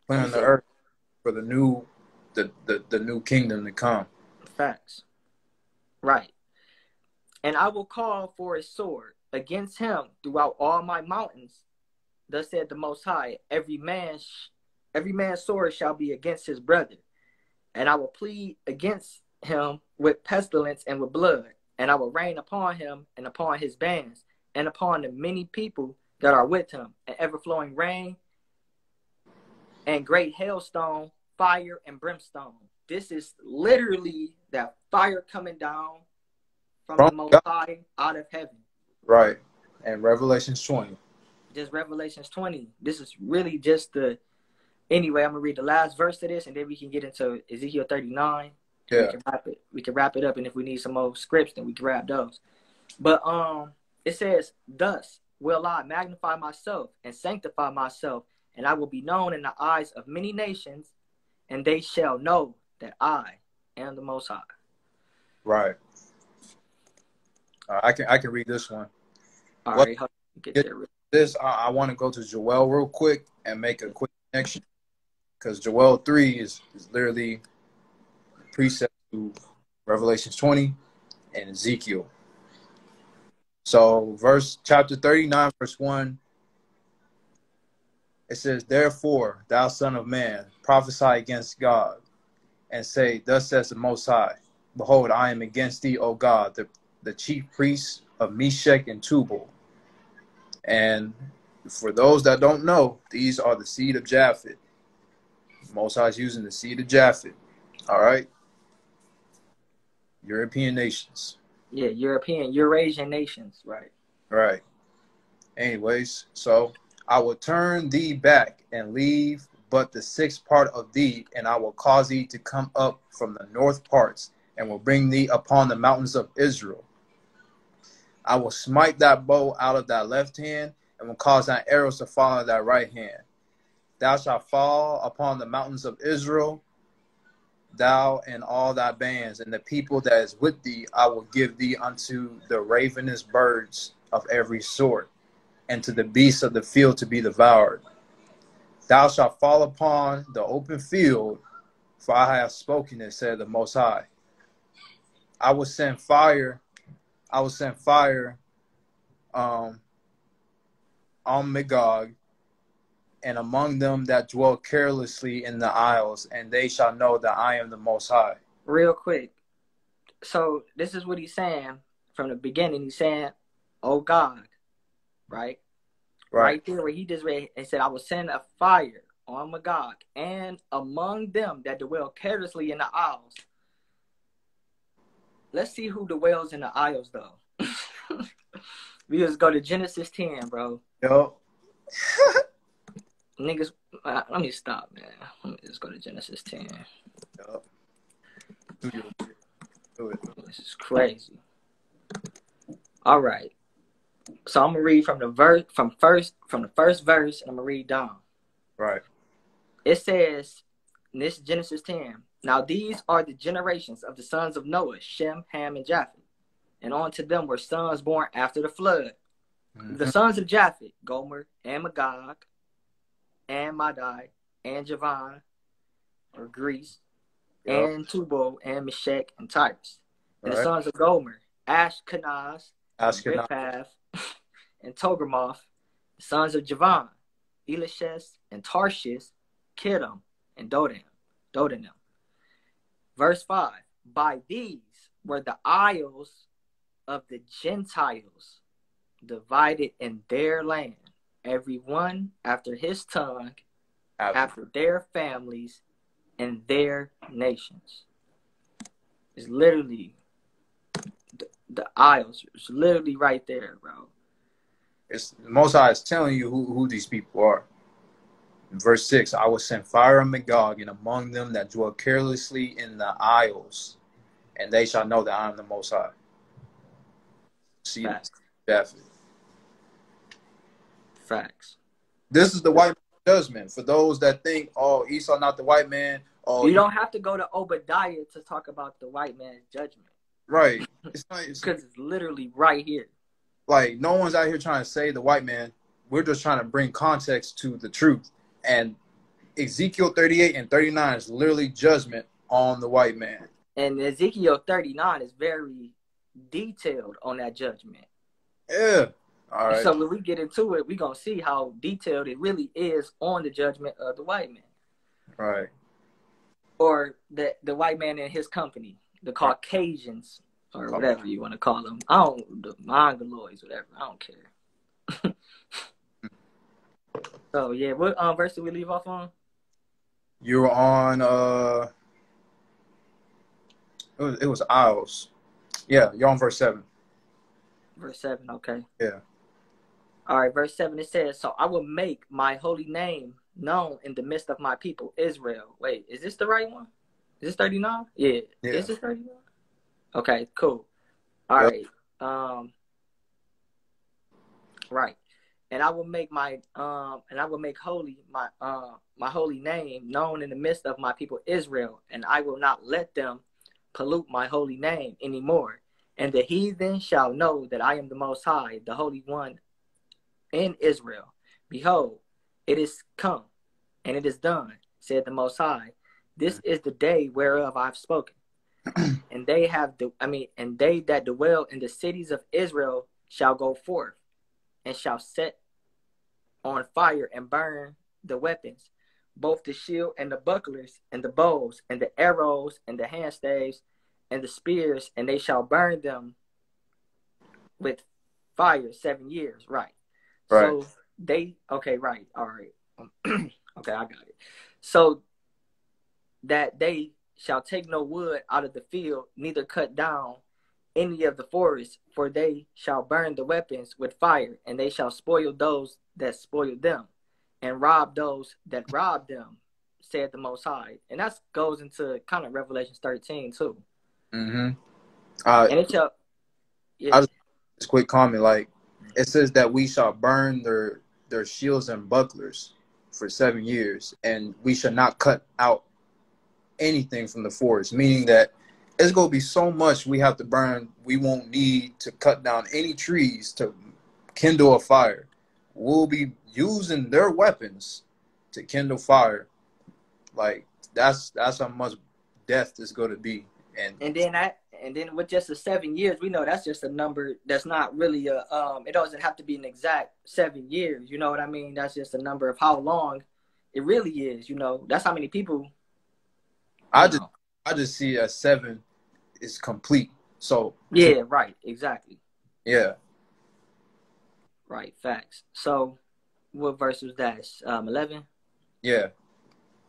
B: the earth for the new kingdom to come.
A: Facts. Right. And I will call for a sword against him throughout all my mountains. Thus said the Most High, every man's sword shall be against his brother. And I will plead against him with pestilence and with blood. And I will rain upon him and upon his bands and upon the many people that are with him, an ever-flowing rain and great hailstone, fire and brimstone. This is literally that fire coming down from the Most High out of heaven.
B: Right. And Revelations 20.
A: Just Revelations 20. This is really just the... Anyway, I'm going to read the last verse of this, and then we can get into Ezekiel 39.
B: Yeah.
A: We can wrap it up, and if we need some more scripts, then we can grab those. But it says, thus will I magnify myself and sanctify myself, and I will be known in the eyes of many nations, and they shall know that I am the Most High.
B: Right. I can read this one.
A: All right. Get there.
B: This I want to go to Joel real quick and make a quick connection, because Joel 3 is literally precept to Revelations 20 and Ezekiel. So chapter 39, verse 1, it says, therefore, thou son of man, prophesy against God, and say, thus says the Most High, behold, I am against thee, O God, the chief priests of Meshach and Tubal. And for those that don't know, these are the seed of Japheth. Most High is using the seed of Japheth. All right? European nations.
A: Yeah, Eurasian nations, right.
B: Right. Anyways, so I will turn thee back and leave but the sixth part of thee, and I will cause thee to come up from the north parts, and will bring thee upon the mountains of Israel. I will smite thy bow out of thy left hand, and will cause thy arrows to fall out of thy right hand. Thou shalt fall upon the mountains of Israel, thou and all thy bands, and the people that is with thee I will give thee unto the ravenous birds of every sort, and to the beasts of the field to be devoured. Thou shalt fall upon the open field, for I have spoken it, said the Most High. I will send fire on Magog, and among them that dwell carelessly in the isles, and they shall know that I am the Most High.
A: Real quick. So this is what he's saying from the beginning. He's saying, oh God, right? Right there where he just read, and said, I will send a fire on Magog, and among them that dwell carelessly in the isles. Let's see who dwells in the isles, though. We just go to Genesis 10, bro.
B: Yo.
A: Niggas, let me stop, man. Let me just go to Genesis 10.
B: Yo. Do it.
A: This is crazy. All right. So I'm gonna read from the first verse, and I'm gonna read down.
B: Right.
A: It says, in this Genesis 10, now these are the generations of the sons of Noah, Shem, Ham, and Japheth. And unto them were sons born after the flood. Mm-hmm. The sons of Japheth, Gomer, and Magog, and Madai, and Javan, or Greece, and Tubal, and Meshach, and Tyrus. And the sons of Gomer, Ashkenaz, Riphath, and Togarmoth. The sons of Javan, Elishes, and Tarshish, Kittim, and Dodanim. Verse 5, by these were the isles of the Gentiles divided in their land, every one after his tongue, after their families, and their nations. It's literally the isles. It's literally right there, bro.
B: It's the Most High is telling you who these people are. In verse 6, I will send fire on Magog, and among them that dwell carelessly in the isles, and they shall know that I am the Most High. See, Japheth.
A: Facts.
B: This is the white man's judgment. For those that think, oh, Esau not the white man. Oh,
A: You don't have to go to Obadiah to talk about the white man's judgment.
B: Right. It's not
A: because it's literally right here.
B: Like, no one's out here trying to say the white man. We're just trying to bring context to the truth. And Ezekiel 38 and 39 is literally judgment on the white man.
A: And Ezekiel 39 is very detailed on that judgment.
B: Yeah. All right.
A: So when we get into it, we're going to see how detailed it really is on the judgment of the white man.
B: Right.
A: Or the white man and his company, the Caucasians, or whatever you want to call them. The Mongoloids, whatever. I don't care. So, yeah, what verse did we leave off on?
B: You were on, it was Isles. Yeah, you're on verse 7.
A: Verse 7, okay.
B: Yeah.
A: All right, verse 7, it says, so I will make my holy name known in the midst of my people, Israel. Wait, is this the right one? Is this 39? Yeah. Is this 39? Okay, cool. All right. Right. And I will make holy my holy name known in the midst of my people Israel, and I will not let them pollute my holy name anymore. And the heathen shall know that I am the Most High, the Holy One in Israel. Behold, it is come, and it is done, said the Most High. This is the day whereof I've spoken. And they that dwell in the cities of Israel shall go forth, and shall set on fire and burn the weapons, both the shield and the bucklers, and the bows, and the arrows, and the handstaves, and the spears, and they shall burn them with fire 7 years. Right. So right. All right. Okay, I got it. So that they shall take no wood out of the field, neither cut down any of the forest, for they shall burn the weapons with fire, and they shall spoil those that spoil them, and rob those that rob them, said the Most High. And that goes into kind of Revelation 13 too.
B: Mm-hmm.
A: And it shall,
B: I just quick comment, like it says that we shall burn their shields and bucklers for 7 years, and we shall not cut out anything from the forest, meaning that it's going to be so much we have to burn, we won't need to cut down any trees to kindle a fire. We'll be using their weapons to kindle fire. Like that's how much death is going to be. And
A: then with just the 7 years, we know that's just a number that's not really it doesn't have to be an exact 7 years. You know what I mean? That's just a number of how long it really is. You know, that's how many people. I
B: just see as 7 is complete. So
A: yeah, right, exactly.
B: Yeah.
A: Right, facts. So what verse was that? 11?
B: Yeah.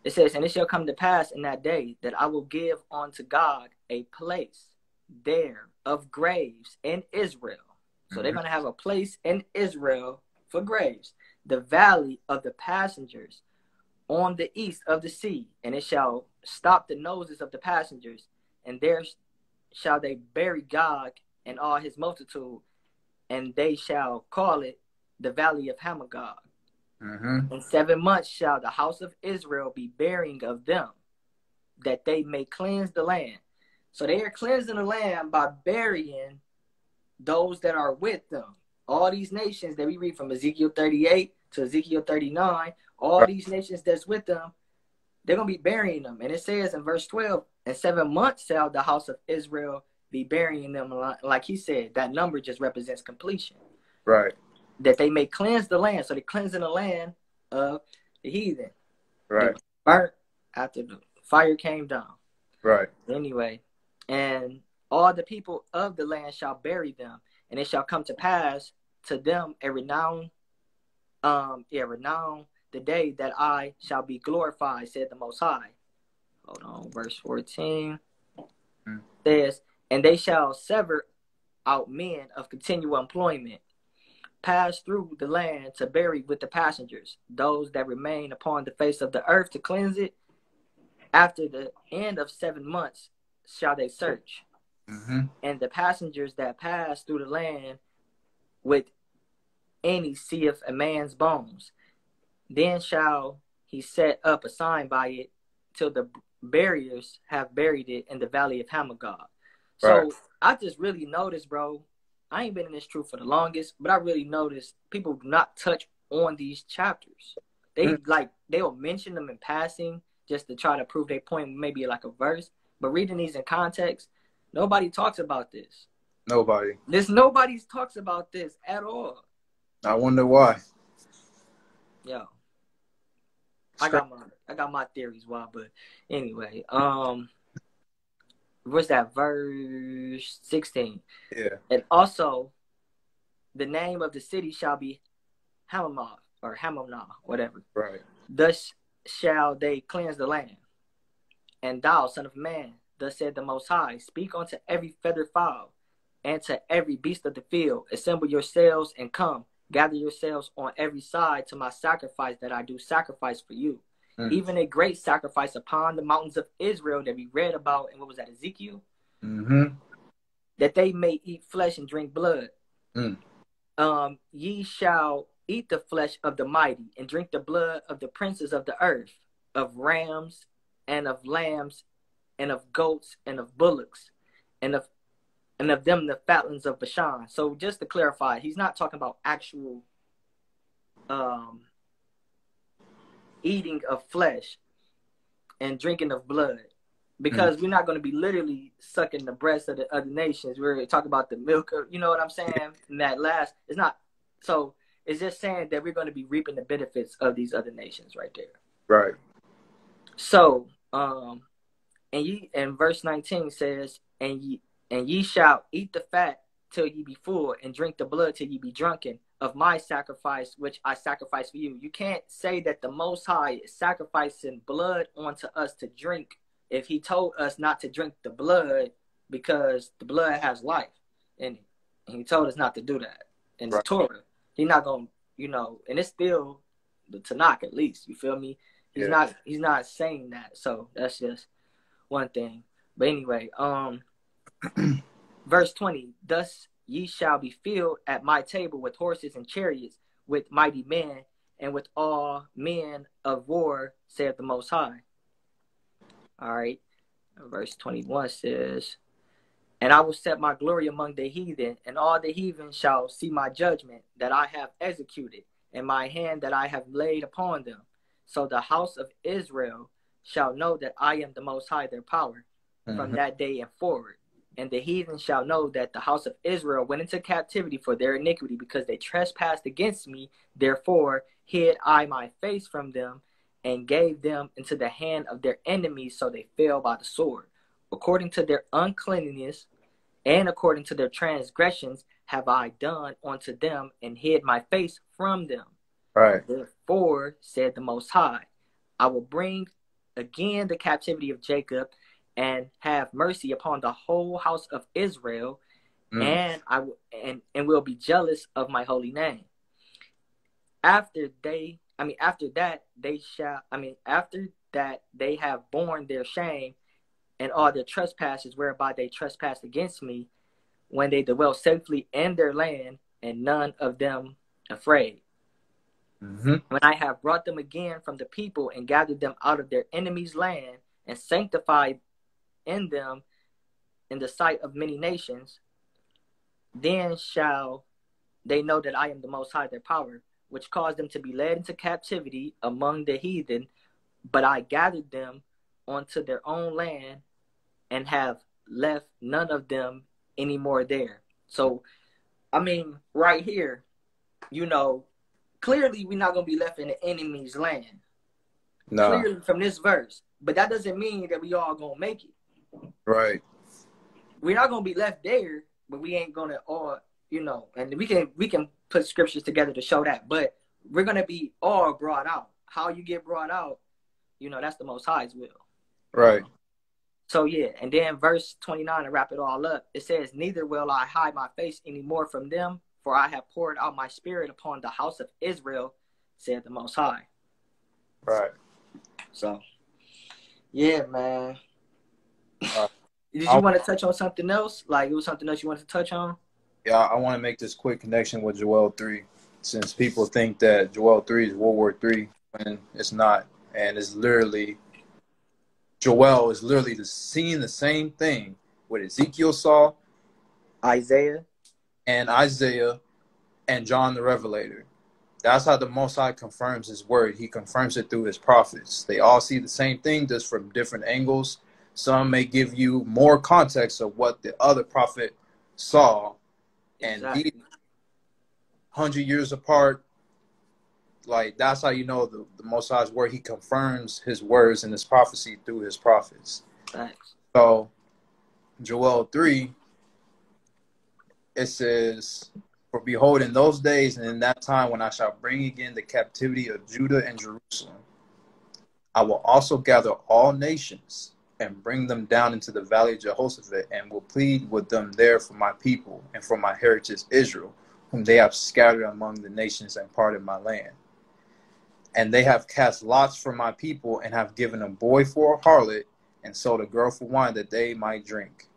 A: It says, and it shall come to pass in that day that I will give unto God a place there of graves in Israel. So they're going to have a place in Israel for graves. The valley of the passengers on the east of the sea. And it shall stop the noses of the passengers. And there shall they bury Gog and all his multitude. And they shall call it the valley of Hamagog. In 7 months shall the house of Israel be burying of them, that they may cleanse the land. So they are cleansing the land by burying those that are with them. All these nations that we read from Ezekiel 38 to Ezekiel 39, all these nations that's with them, they're going to be burying them. And it says in verse 12, in 7 months shall the house of Israel be burying them. Like he said, that number just represents completion.
B: Right. That
A: they may cleanse the land. So they're cleansing the land of the heathen.
B: Right.
A: They burnt after the fire came down.
B: Right.
A: Anyway, and all the people of the land shall bury them, and it shall come to pass to them a renown the day that I shall be glorified, said the Most High. Hold on, verse 14 says, and they shall sever out men of continual employment, pass through the land to bury with the passengers, those that remain upon the face of the earth to cleanse it. After the end of 7 months shall they search. And the passengers that pass through the land with any seeth a man's bones, then shall he set up a sign by it till the buriers have buried it in the valley of Hamagog.
B: Right.
A: So I just really noticed, bro, I ain't been in this truth for the longest, but I really noticed people do not touch on these chapters. They'll mention them in passing just to try to prove their point, maybe like a verse. But reading these in context, nobody talks about this.
B: Nobody.
A: Nobody talks about this at all.
B: I wonder why.
A: Yo. I got my theories why, but anyway, what's that, verse 16?
B: Yeah.
A: And also the name of the city shall be Hamamah or Hamamah, whatever.
B: Right.
A: Thus shall they cleanse the land. And thou, son of man, thus said the Most High, speak unto every feathered fowl and to every beast of the field, assemble yourselves and come, gather yourselves on every side to my sacrifice that I do sacrifice for you. Even a great sacrifice upon the mountains of Israel that we read about in, what was that, Ezekiel? That they may eat flesh and drink blood. Ye shall eat the flesh of the mighty and drink the blood of the princes of the earth, of rams and of lambs and of goats and of bullocks and of them the fatlings of Bashan. So just to clarify, he's not talking about actual eating of flesh and drinking of blood, because we're not going to be literally sucking the breasts of the other nations. We're talking about the milk, you know what I'm saying? And that last, it's not, so it's just saying that we're going to be reaping the benefits of these other nations right there.
B: Right.
A: So, and verse 19 says, and ye shall eat the fat till ye be full, and drink the blood till ye be drunken of my sacrifice, which I sacrifice for you. You can't say that the Most High is sacrificing blood onto us to drink if he told us not to drink the blood, because the blood has life in it. And he told us not to do that in the Torah. He's not going to, and it's still the Tanakh at least, you feel me? He's not saying that. So that's just one thing. But anyway, verse 20, thus ye shall be filled at my table with horses and chariots, with mighty men, and with all men of war, saith the Most High. All right. Verse 21 says, and I will set my glory among the heathen, and all the heathen shall see my judgment that I have executed, and my hand that I have laid upon them. So the house of Israel shall know that I am the Most High, their power, from that day and forward. And the heathen shall know that the house of Israel went into captivity for their iniquity, because they trespassed against me. Therefore hid I my face from them, and gave them into the hand of their enemies, so they fell by the sword. According to their uncleanness and according to their transgressions have I done unto them, and hid my face from them.
B: Right.
A: Therefore, said the Most High, I will bring again the captivity of Jacob, and have mercy upon the whole house of Israel, and I will be jealous of my holy name. After that they have borne their shame and all their trespasses whereby they trespassed against me, when they dwell safely in their land, and none of them afraid. When I have brought them again from the people, and gathered them out of their enemies' land, and sanctified in them in the sight of many nations, then shall they know that I am the Most High, their power, which caused them to be led into captivity among the heathen, but I gathered them onto their own land, and have left none of them anymore there. So, I mean, right here, clearly we're not going to be left in the enemy's land. No. Clearly from this verse. But that doesn't mean that we all going to make it.
B: Right.
A: We're not going to be left there, but we ain't going to all, and we can put scriptures together to show that. But we're going to be all brought out. How you get brought out, that's the Most High's will.
B: Right.
A: So, yeah, and then verse 29, to wrap it all up, it says, neither will I hide my face any more from them, for I have poured out my spirit upon the house of Israel, said the Most High.
B: Right.
A: So, yeah, man. Did you want to touch on something else? Like, it was something else you wanted to touch on?
B: Yeah, I want to make this quick connection with Joel 3. since people think that Joel 3 is World War 3 when it's not. And it's literally, Joel is literally seeing the same thing what Ezekiel saw,
A: Isaiah,
B: and Isaiah, and John the Revelator. That's how the Most High confirms his word. He confirms it through his prophets. They all see the same thing, just from different angles. Some may give you more context of what the other prophet saw.
A: exactly.
B: And he, 100 years apart, like that's how you know the Most High's word. He confirms his words and his prophecy through his prophets.
A: Thanks.
B: So Joel 3, it says, "For behold, in those days and in that time when I shall bring again the captivity of Judah and Jerusalem, I will also gather all nations and bring them down into the valley of Jehoshaphat, and will plead with them there for my people and for my heritage Israel, whom they have scattered among the nations and parted my land. And they have cast lots for my people, and have given a boy for a harlot, and sold a girl for wine that they might drink.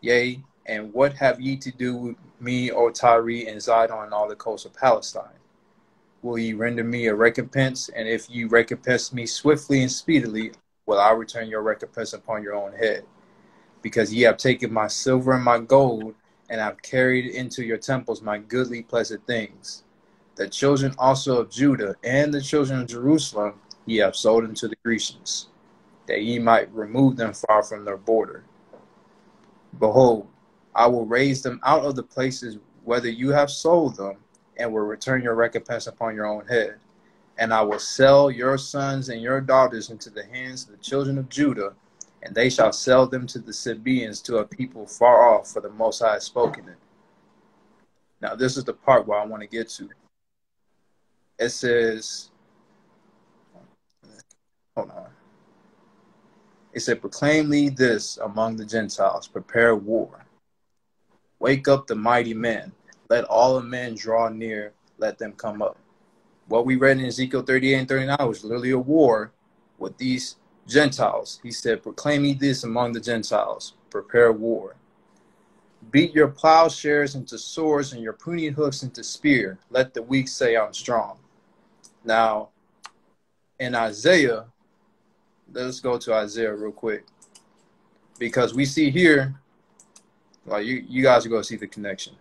B: Yea, and what have ye to do with me, O Tyre and Zidon, and all the coasts of Palestine? Will ye render me a recompense? And if ye recompense me swiftly and speedily, will I return your recompense upon your own head? Because ye have taken my silver and my gold, and have carried into your temples my goodly pleasant things. The children also of Judah and the children of Jerusalem ye have sold unto the Grecians, that ye might remove them far from their border. Behold, I will raise them out of the places whither you have sold them, and will return your recompense upon your own head. And I will sell your sons and your daughters into the hands of the children of Judah, and they shall sell them to the Sabaeans, to a people far off, for the Most High has spoken it." Now this is the part where I want to get to. It says, hold on. It said, "Proclaim thee this among the Gentiles, prepare war. Wake up the mighty men. Let all the men draw near, let them come up." What we read in Ezekiel 38 and 39 was literally a war with these Gentiles. He said, "Proclaim ye this among the Gentiles, prepare war. Beat your plowshares into swords and your pruning hooks into spear. Let the weak say, I'm strong." Now, in Isaiah, let's go to Isaiah real quick, because we see here, like you guys are going to see the connection.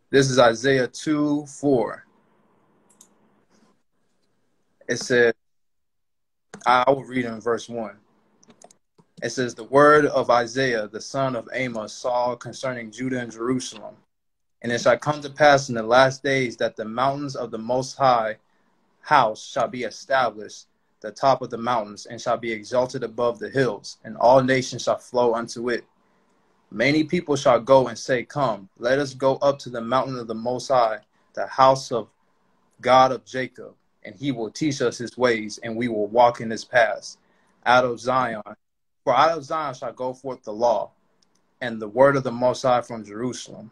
B: This is Isaiah 2:4. It says, I will read in verse 1. It says, "The word of Isaiah, the son of Amos, saw concerning Judah and Jerusalem. And it shall come to pass in the last days that the mountains of the Most High house shall be established, the top of the mountains, and shall be exalted above the hills, and all nations shall flow unto it. Many people shall go and say, Come, let us go up to the mountain of the Most High, the house of God of Jacob, and he will teach us his ways, and we will walk in his paths. Out of Zion, for out of Zion shall go forth the law, and the word of the Most High from Jerusalem.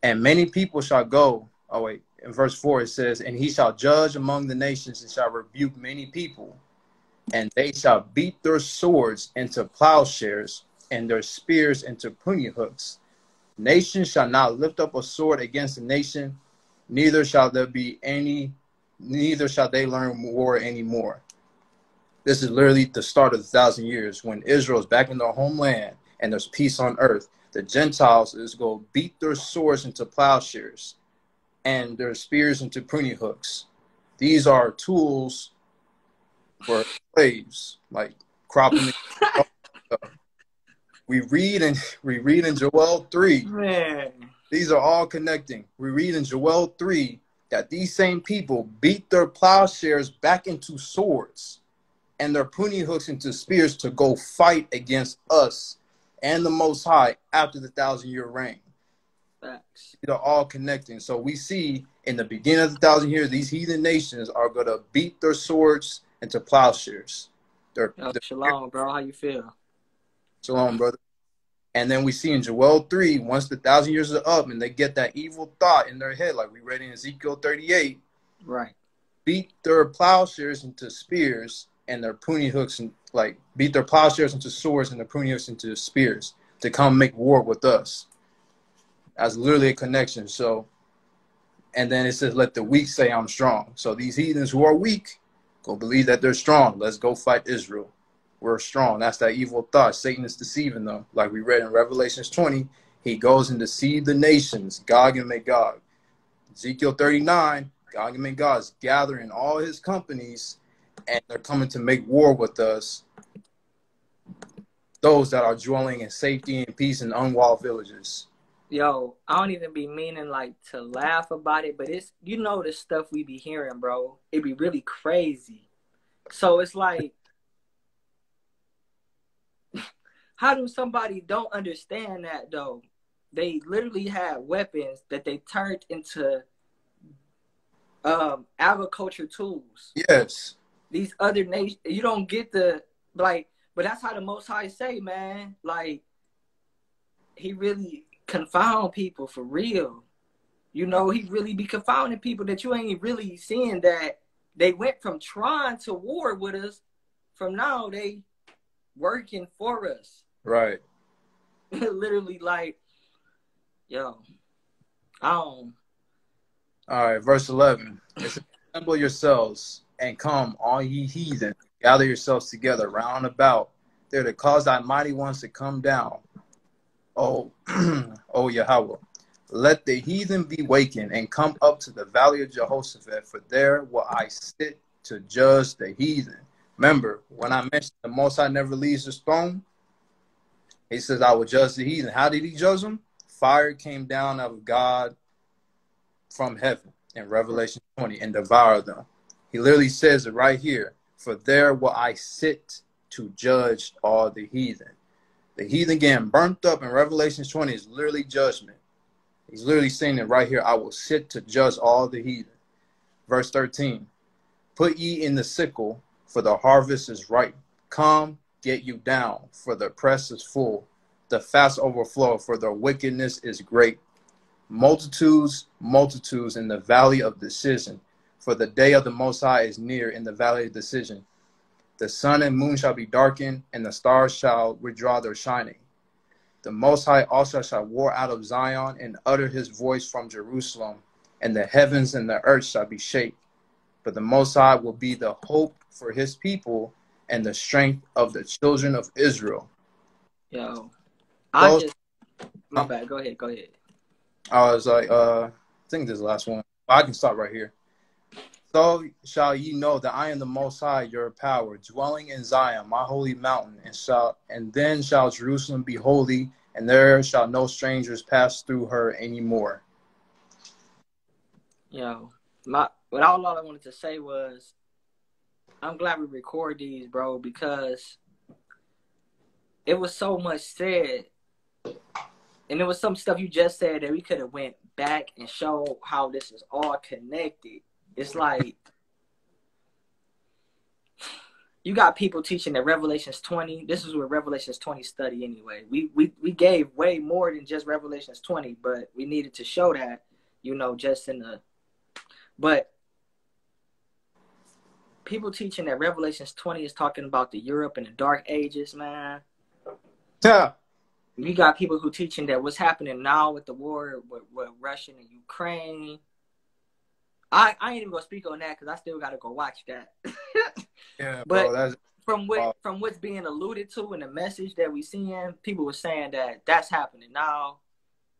B: And many people shall go." Oh, wait. In verse 4 it says, "And he shall judge among the nations, and shall rebuke many people. And they shall beat their swords into plowshares, and their spears into pruning hooks. Nation shall not lift up a sword against a nation, neither shall they learn war anymore." This is literally the start of the 1,000 years, when Israel is back in their homeland and there's peace on earth. The Gentiles is going to beat their swords into plowshares and their spears into pruning hooks. These are tools for slaves, like cropping. We read in Joel 3.
A: Man.
B: These are all connecting. We read in Joel 3 that these same people beat their plowshares back into swords and their pruning hooks into spears to go fight against us and the Most High after the 1,000-year reign.
A: Facts.
B: They're all connecting. So we see in the beginning of the 1,000 years, these heathen nations are going to beat their swords into plowshares.
A: Yo, shalom, bro. How you feel?
B: Shalom, brother. And then we see in Joel 3, once the 1,000 years are up and they get that evil thought in their head, like we read in Ezekiel 38,
A: right,
B: beat their plowshares into spears and their pruning hooks, and like beat their plowshares into swords and their pruning hooks into spears to come make war with us. That's literally a connection. So, and then it says, let the weak say I'm strong. So these heathens who are weak go believe that they're strong. Let's go fight Israel. We're strong. That's that evil thought. Satan is deceiving them. Like we read in Revelations 20, he goes and deceives the nations, Gog and Magog. Ezekiel 39, Gog and Magog is gathering all his companies, and they're coming to make war with us, those that are dwelling in safety and peace in unwalled villages.
A: Yo, I don't even be meaning like to laugh about it, but it's, you know, the stuff we be hearing, bro. It be really crazy. So it's like, how do somebody don't understand that though? They literally had weapons that they turned into agriculture tools.
B: Yes.
A: These other nations, you don't get the, like, but that's how the Most High say, man. Like, he really confound people for real. You know, he really be confounding people that you ain't really seeing, that they went from trying to war with us, from now they working for us.
B: Right.
A: Literally, like, yo, I don't.
B: All right, verse 11. It says, assemble yourselves and come, all ye heathen, gather yourselves together round about. They're to cause thy mighty ones to come down. Oh, oh Yahweh. Let the heathen be wakened and come up to the valley of Jehoshaphat, for there will I sit to judge the heathen. Remember, when I mentioned the Most High never leaves his throne, he says, I will judge the heathen. How did he judge them? Fire came down out of God from heaven in Revelation 20 and devoured them. He literally says it right here. For there will I sit to judge all the heathen. The heathen getting burnt up in Revelation 20 is literally judgment. He's literally saying it right here. I will sit to judge all the heathen. Verse 13. Put ye in the sickle, for the harvest is ripe. Come, get you down, for the press is full. The fast overflow, for the wickedness is great. Multitudes, multitudes in the valley of decision. For the day of the Most High is near in the valley of decision. The sun and moon shall be darkened, and the stars shall withdraw their shining. The Most High also shall war out of Zion and utter his voice from Jerusalem, and the heavens and the earth shall be shaken. But the Most High will be the hope for his people and the strength of the children of Israel.
A: Yo, my
B: Huh?
A: bad. Go ahead.
B: I was like, I think this is the last one. I can stop right here. So shall ye know that I am the Most High, your power, dwelling in Zion, my holy mountain, and then shall Jerusalem be holy, and there shall no strangers pass through her anymore.
A: Yo, all I wanted to say was, I'm glad we record these, bro, because it was so much said, and it was some stuff you just said that we could have went back and showed how this is all connected. It's like, you got people teaching that Revelations 20, this is what Revelations 20 study anyway. We gave way more than just Revelations 20, but we needed to show that, you know, just in the, but people teaching that Revelations 20 is talking about the Europe in the Dark Ages, man.
B: Yeah.
A: You got people who teaching that what's happening now with the war with Russia and Ukraine. I ain't even gonna speak on that because I still gotta go watch that.
B: Yeah,
A: but
B: bro,
A: from what's being alluded to in the message that we seeing, people were saying that that's happening now.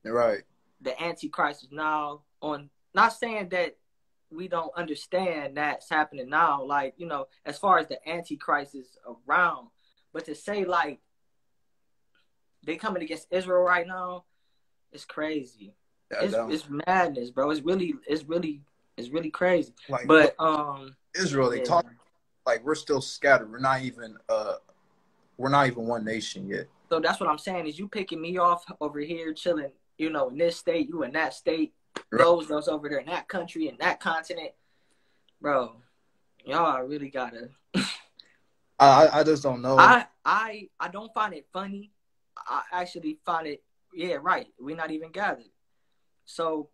B: Right.
A: The Antichrist is now on. Not saying that we don't understand that's happening now, like, you know, as far as the Antichrist is around, but to say like they coming against Israel right now, it's crazy.
B: Yeah,
A: it's madness, bro. It's really crazy.
B: Like,
A: but
B: Israel, they talk like we're still scattered. We're not even one nation yet.
A: So that's what I'm saying, is you picking me off over here chilling, you know, in this state, you in that state,
B: Right.
A: those over there in that country, in that continent. Bro, y'all really gotta
B: I just don't know.
A: I don't find it funny. I actually find it, yeah, right. We're not even gathered. So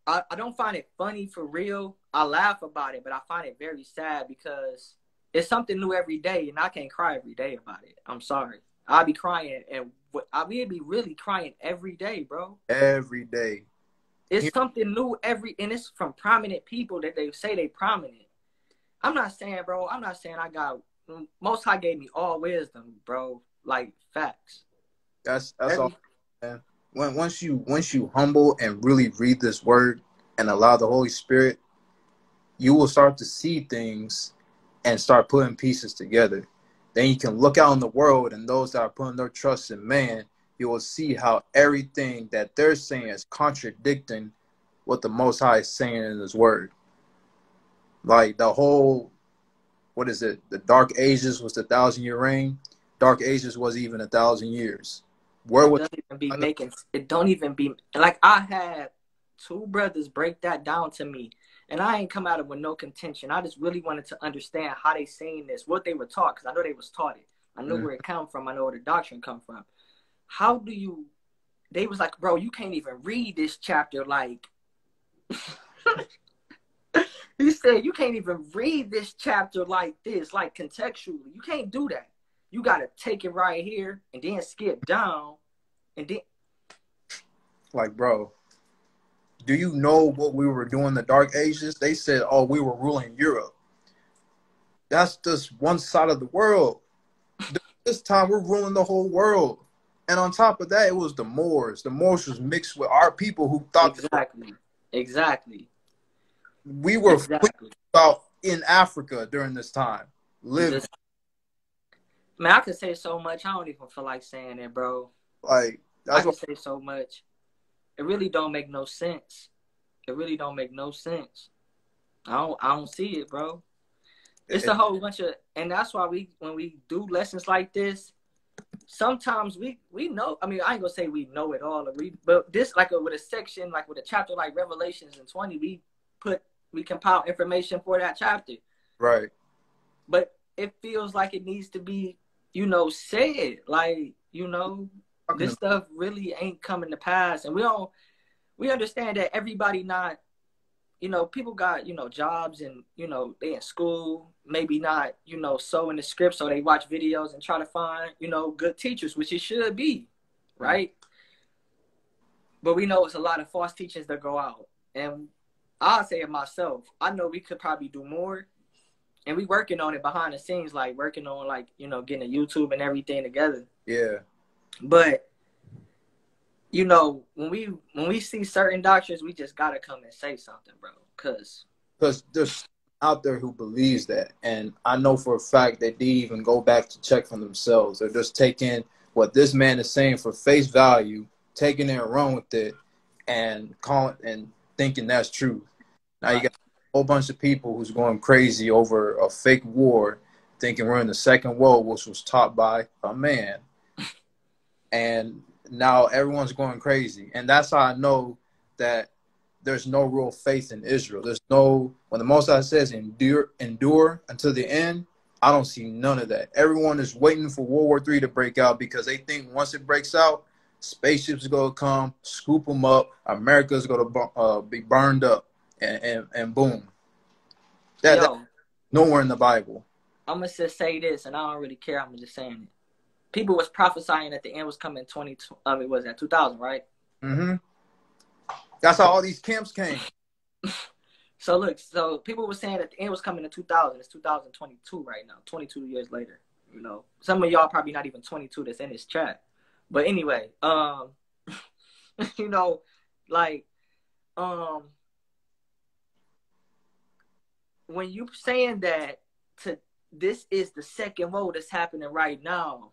A: I don't find it funny for real. I laugh about it, but I find it very sad because it's something new every day, and I can't cry every day about it. I'm sorry. I'll be crying and we'd be really crying every day, bro.
B: Every day.
A: It's something new and it's from prominent people that they say they prominent. I'm not saying, bro. I'm not saying I got. Most High gave me all wisdom, bro. Like facts.
B: That's all, man. Once you humble and really read this word and allow the Holy Spirit, you will start to see things and start putting pieces together. Then you can look out in the world, and those that are putting their trust in man, you will see how everything that they're saying is contradicting what the Most High is saying in His word. Like the whole, what is it? The Dark Ages was the 1,000-year reign. Dark Ages was even 1,000 years. Where was
A: It don't even be like I had two brothers break that down to me, and I ain't come at it with no contention. I just really wanted to understand how they saying this, what they were taught, because I know they was taught it. I know where it come from. I know where the doctrine come from. How do you? They was like, bro, you can't even read this chapter like. He said, you can't even read this chapter like this, like contextually. You can't do that. You got to take it right here and then skip down. And then.
B: Like, bro, do you know what we were doing in the Dark Ages? They said, oh, we were ruling Europe. That's just one side of the world. This time we're ruling the whole world. And on top of that, it was the Moors. The Moors was mixed with our people who thought
A: Exactly.
B: We were about in Africa during this time. Living.
A: Man, I could say so much. I don't even feel like saying it, bro.
B: Like
A: I could say so much. It really don't make no sense. It really don't make no sense. I don't see it, bro. It's a whole bunch of, and that's why when we do lessons like this, sometimes we know. I mean, I ain't gonna say we know it all, but this like with a section, like with a chapter like Revelations and 20, we compile information for that chapter.
B: Right.
A: But it feels like it needs to be, said. Like, this stuff really ain't coming to pass. And we understand that everybody not, people got, jobs and, they in school, maybe not, so in the script. So they watch videos and try to find, good teachers, which it should be. Right. But we know it's a lot of false teachings that go out. And I'll say it myself. I know we could probably do more. And we working on it behind the scenes, like working on getting a YouTube and everything together.
B: Yeah.
A: But, when we see certain doctrines, we just gotta come and say something, bro. Cause
B: there's out there who believes that. And I know for a fact that they even go back to check for themselves. They're just taking what this man is saying for face value, taking it and run with it and thinking that's true. Now you got a whole bunch of people who's going crazy over a fake war, thinking we're in the Second World, which was taught by a man. And now everyone's going crazy. And that's how I know that there's no real faith in Israel. When the Most High says endure until the end, I don't see none of that. Everyone is waiting for World War III to break out because they think once it breaks out, spaceships are going to come, scoop them up, America's going to be burned up, and boom. That's nowhere in the Bible.
A: I'm going to just say this, and I don't really care. I'm just saying it. People was prophesying that the end was coming in 2000, right?
B: Mm-hmm. That's how all these camps came.
A: So people were saying that the end was coming in 2000. It's 2022 right now, 22 years later. Some of y'all probably not even 22 that's in this chat. But anyway, when you saying that this is the second woe that's happening right now,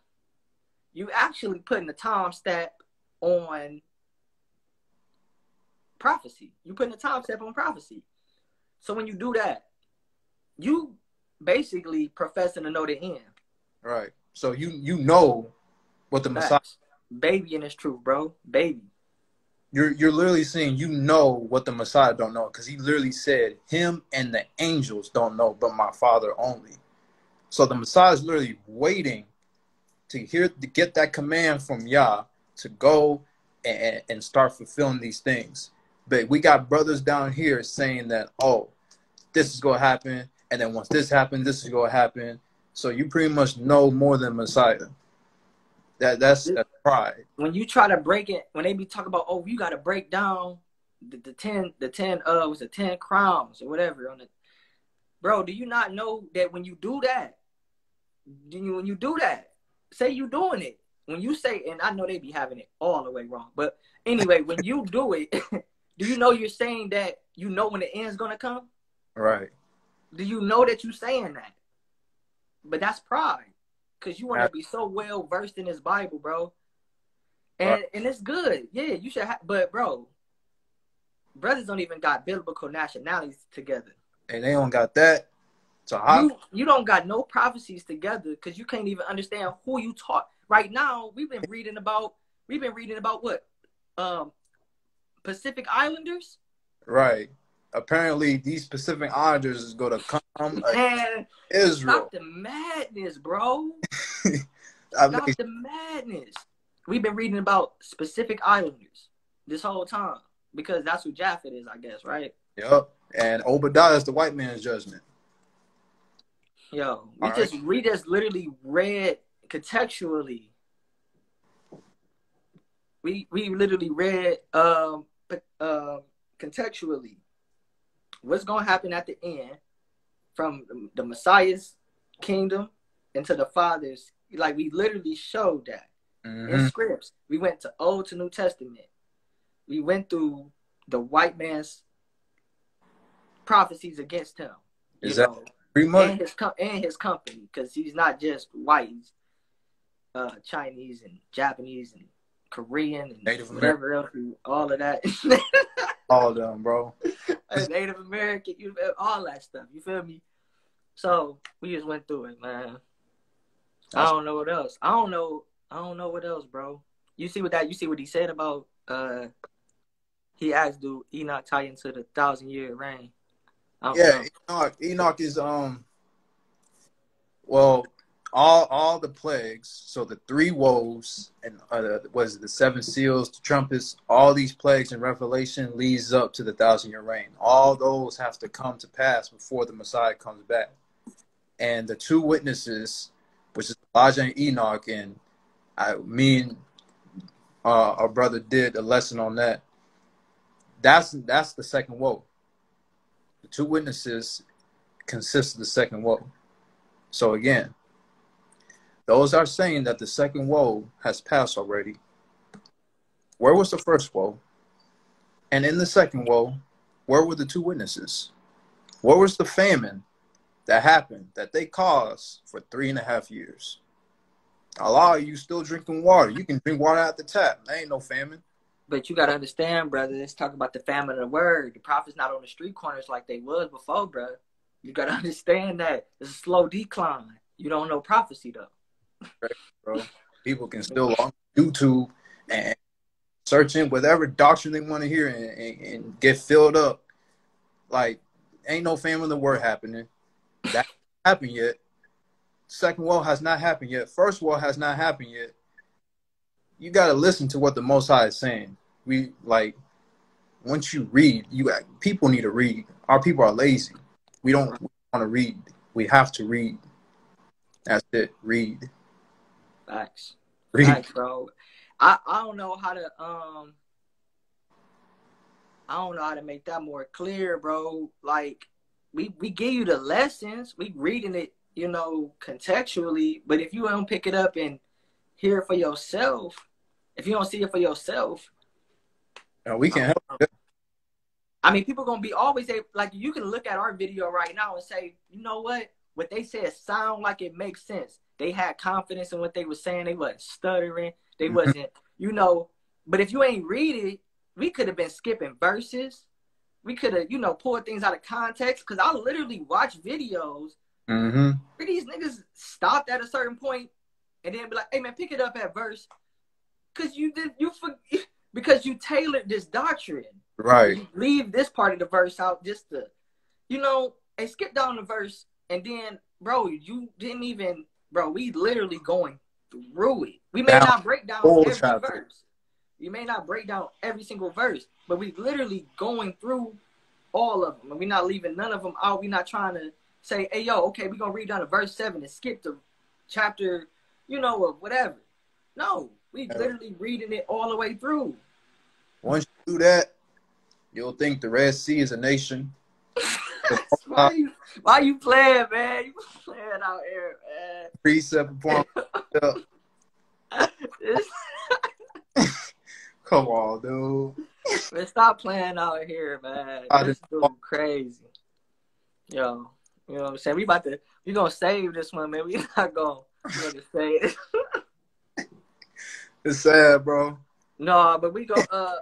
A: you actually putting the time stamp on prophecy. You putting the time stamp on prophecy. So when you do that, you basically professing to know the end.
B: Right. So you know what the Messiah.
A: Baby in his truth, bro. Baby.
B: You're literally saying what the Messiah don't know, because he literally said him and the angels don't know, but my Father only. So the Messiah is literally waiting to get that command from Yah to go and start fulfilling these things. But we got brothers down here saying that, oh, this is going to happen, and then once this happens, this is going to happen. So you pretty much know more than Messiah. That's pride.
A: When you try to break it, when they be talking about, oh, you got to break down the 10 was it 10 crowns or whatever on it, bro. Do you not know that when you do that, say you doing it, when you say, and I know they be having it all the way wrong, but anyway, when you do it, do you know you're saying that you know when the end's gonna come?
B: Right.
A: Do you know that you saying that? But that's pride, because you want to be so well versed in this Bible, bro. And it's good, yeah. You should have, but bro, brothers don't even got biblical nationalities together.
B: And they don't got that. So
A: you don't got no prophecies together because you can't even understand who you taught. Right now, we've been reading about what? Pacific Islanders?
B: Right. Apparently these Pacific Islanders is gonna come
A: Man,
B: Israel.
A: stop the madness, bro.
B: I
A: Stop the madness. We've been reading about Pacific Islanders this whole time because that's who Japhet is, I guess, right?
B: Yep. And Obadiah is the white man's judgment.
A: Yo, we just literally read contextually. We literally read contextually what's gonna happen at the end from the Messiah's kingdom into the Father's. Like, we literally showed that in scripts. We went to Old to New Testament. We went through the white man's prophecies against him.
B: Pretty much.
A: And his company, because he's not just white. He's Chinese and Japanese and Korean and
B: Native
A: whatever else, all of that.
B: All of them, bro.
A: Native American, all that stuff. You feel me? So we just went through it, man. I don't know what else. I don't know what else, bro. You see what he said about he asked, do Enoch tie into the 1,000-year reign?
B: Yeah, Enoch is well, all the plagues, so the 3 woes and was it the 7 seals, the trumpets, all these plagues in Revelation leads up to the 1,000-year reign. All those have to come to pass before the Messiah comes back. And the 2 witnesses, which is Elijah and Enoch, and our brother did a lesson on that. That's the second woe. The 2 witnesses consist of the second woe. So again, those are saying that the second woe has passed already. Where was the first woe? And in the second woe, where were the 2 witnesses? Where was the famine that happened that they caused for 3.5 years? A lot of you still drinking water. You can drink water out the tap. There ain't no famine.
A: But you got to understand, brother, let's talk about the famine of the word. The prophet's not on the street corners like they was before, bro. You got to understand that it's a slow decline. You don't know prophecy, though.
B: Right, bro. People can still on YouTube and search in whatever doctrine they want to hear and get filled up. Like, ain't no famine of the word happening. That happened yet. Second woe has not happened yet. First woe has not happened yet. You got to listen to what the Most High is saying. Once you read, people need to read. Our people are lazy. We don't want to read. We have to read. That's it. Read.
A: Facts.
B: Read.
A: Facts, bro. I don't know how to make that more clear, bro. Like, we give you the lessons. We reading it, contextually. But if you don't pick it up and hear it for yourself, if you don't see it for yourself,
B: we can help you.
A: I mean, people gonna be always like, you can look at our video right now and say, you know what they said sound like it makes sense. They had confidence in what they were saying. They wasn't stuttering. They wasn't, But if you ain't read it, we could have been skipping verses. We could have, pulled things out of context. Because I literally watch videos where these niggas stopped at a certain point and then be like, hey, man, pick it up at verse. Because you tailored this doctrine.
B: Right.
A: You leave this part of the verse out just to, they skip down the verse. And then, bro, we literally going through it. We may not break down every verse. We may not break down every single verse, but we literally going through all of them. And we're not leaving none of them out. We're not trying to say, hey, yo, okay, we're going to read down to verse 7 and skip to chapter, or whatever. No, we literally reading it all the way through.
B: Once you do that, you'll think the Red Sea is a nation.
A: Why you playing, man? You playing out here, man.
B: Precept upon precept. Come on, dude.
A: Man, stop playing out here, man. This dude crazy. Yo, you know what I'm saying? We gonna save this one, man. We not gonna save it.
B: It's sad, bro.
A: No, but we gonna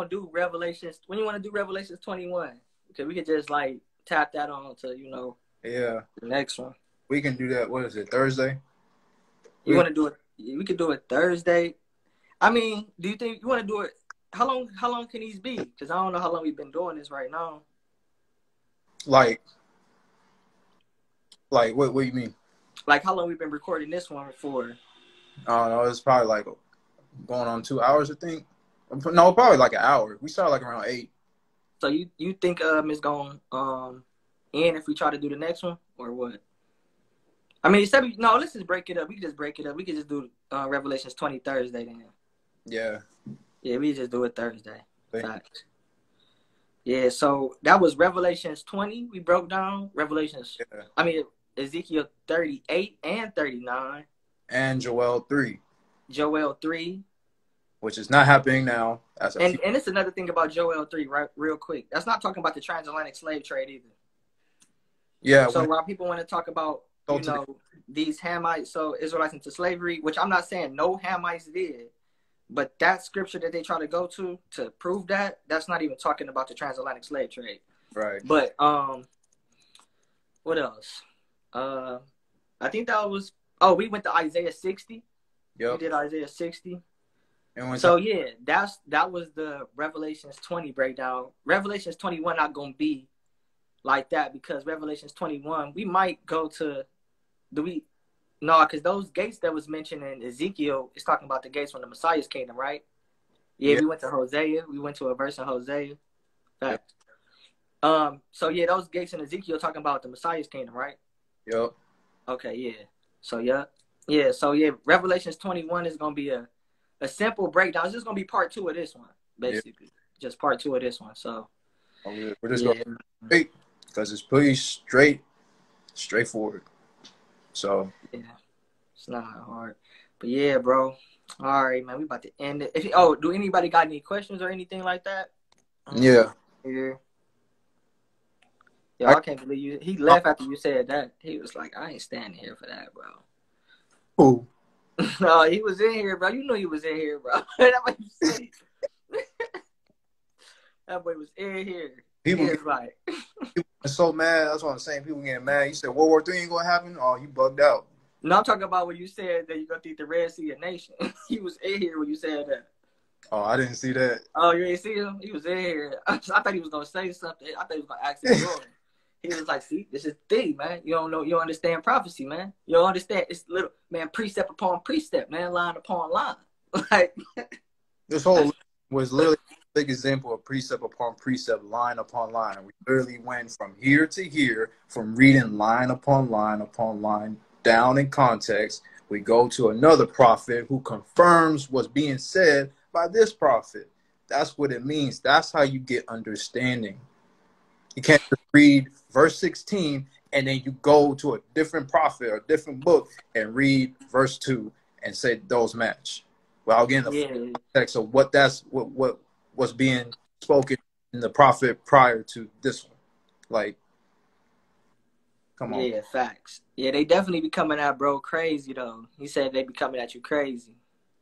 A: do Revelations. When you want to do Revelations 21, because we could just like tap that on to
B: the
A: next one.
B: We can do that. What is it? Thursday?
A: You want to do it? We could do it Thursday. I mean, do you think you want to do it? How long can these be? Because I don't know how long we've been doing this right now.
B: Like what do you mean?
A: Like how long we've been recording this one for?
B: I don't know. It's probably like going on 2 hours, I think. No, probably like an hour. We started like around 8.
A: So you think it's going end if we try to do the next one or what? I mean, let's just break it up. We can just break it up. We can just do Revelations 20 Thursday then.
B: Yeah.
A: Yeah, we just do it Thursday. Facts. Yeah, so that was Revelations 20. We broke down Revelations. Yeah. I mean, Ezekiel 38 and 39.
B: And Joel 3.
A: Joel 3.
B: Which is not happening now.
A: And it's another thing about Joel 3, right? Real quick. That's not talking about the transatlantic slave trade either.
B: Yeah.
A: So while people want to talk about, these Hamites, so Israelites into slavery, which I'm not saying no Hamites did, but that scripture that they try to go to prove that's not even talking about the transatlantic slave trade.
B: Right.
A: But what else? I think that was we went to Isaiah 60.
B: Yep.
A: We did Isaiah 60.
B: And
A: so that was the Revelations 20 breakdown. Revelations 21 not gonna be like that because Revelations 21 we might go to because those gates that was mentioned in Ezekiel is talking about the gates from the Messiah's kingdom, right? Yeah, we went to Hosea. We went to a verse in Hosea. Fact. Yep. So those gates in Ezekiel talking about the Messiah's kingdom, right?
B: Yep.
A: Okay, yeah. So Revelations 21 is gonna be a simple breakdown. It's just gonna be part 2 of this one, basically. Yep. Just part 2 of this one. So
B: we're just going straight because it's pretty straightforward. So
A: yeah, it's not hard. But yeah, bro. All right, man. We about to end it. Do anybody got any questions or anything like that?
B: Yeah.
A: Here. Yo, I can't believe you. He left after you said that. He was like, I ain't standing here for that, bro.
B: Who?
A: No, he was in here, bro. You know he was in here, bro. That boy was in here.
B: People are so mad. That's what I'm saying. People getting mad. You said World War III ain't gonna happen. Oh, you bugged out.
A: No, I'm talking about when you said that you're gonna think the Red Sea a nation. He was in here when you said that.
B: Oh, I didn't see that.
A: Oh, you didn't see him? He was in here. I thought he was gonna say something. I thought he was gonna ask him. He was like, "See, this is the thing, man. You don't know. You don't understand prophecy, man. You don't understand. It's little, man. Precept upon precept, man. Line upon line. Like
B: this whole was literally a big example of precept upon precept, line upon line. We literally went from here to here, from reading line upon line upon line, down in context. We go to another prophet who confirms what's being said by this prophet. That's what it means. That's how you get understanding. You can't just read verse 16 and then you go to a different prophet or a different book and read verse 2 and say those match. Well, again, the context of what's being spoken in the prophet prior to this one. Like, come on.
A: Yeah, facts. Yeah, they definitely be coming at bro crazy though. He said they be coming at you crazy.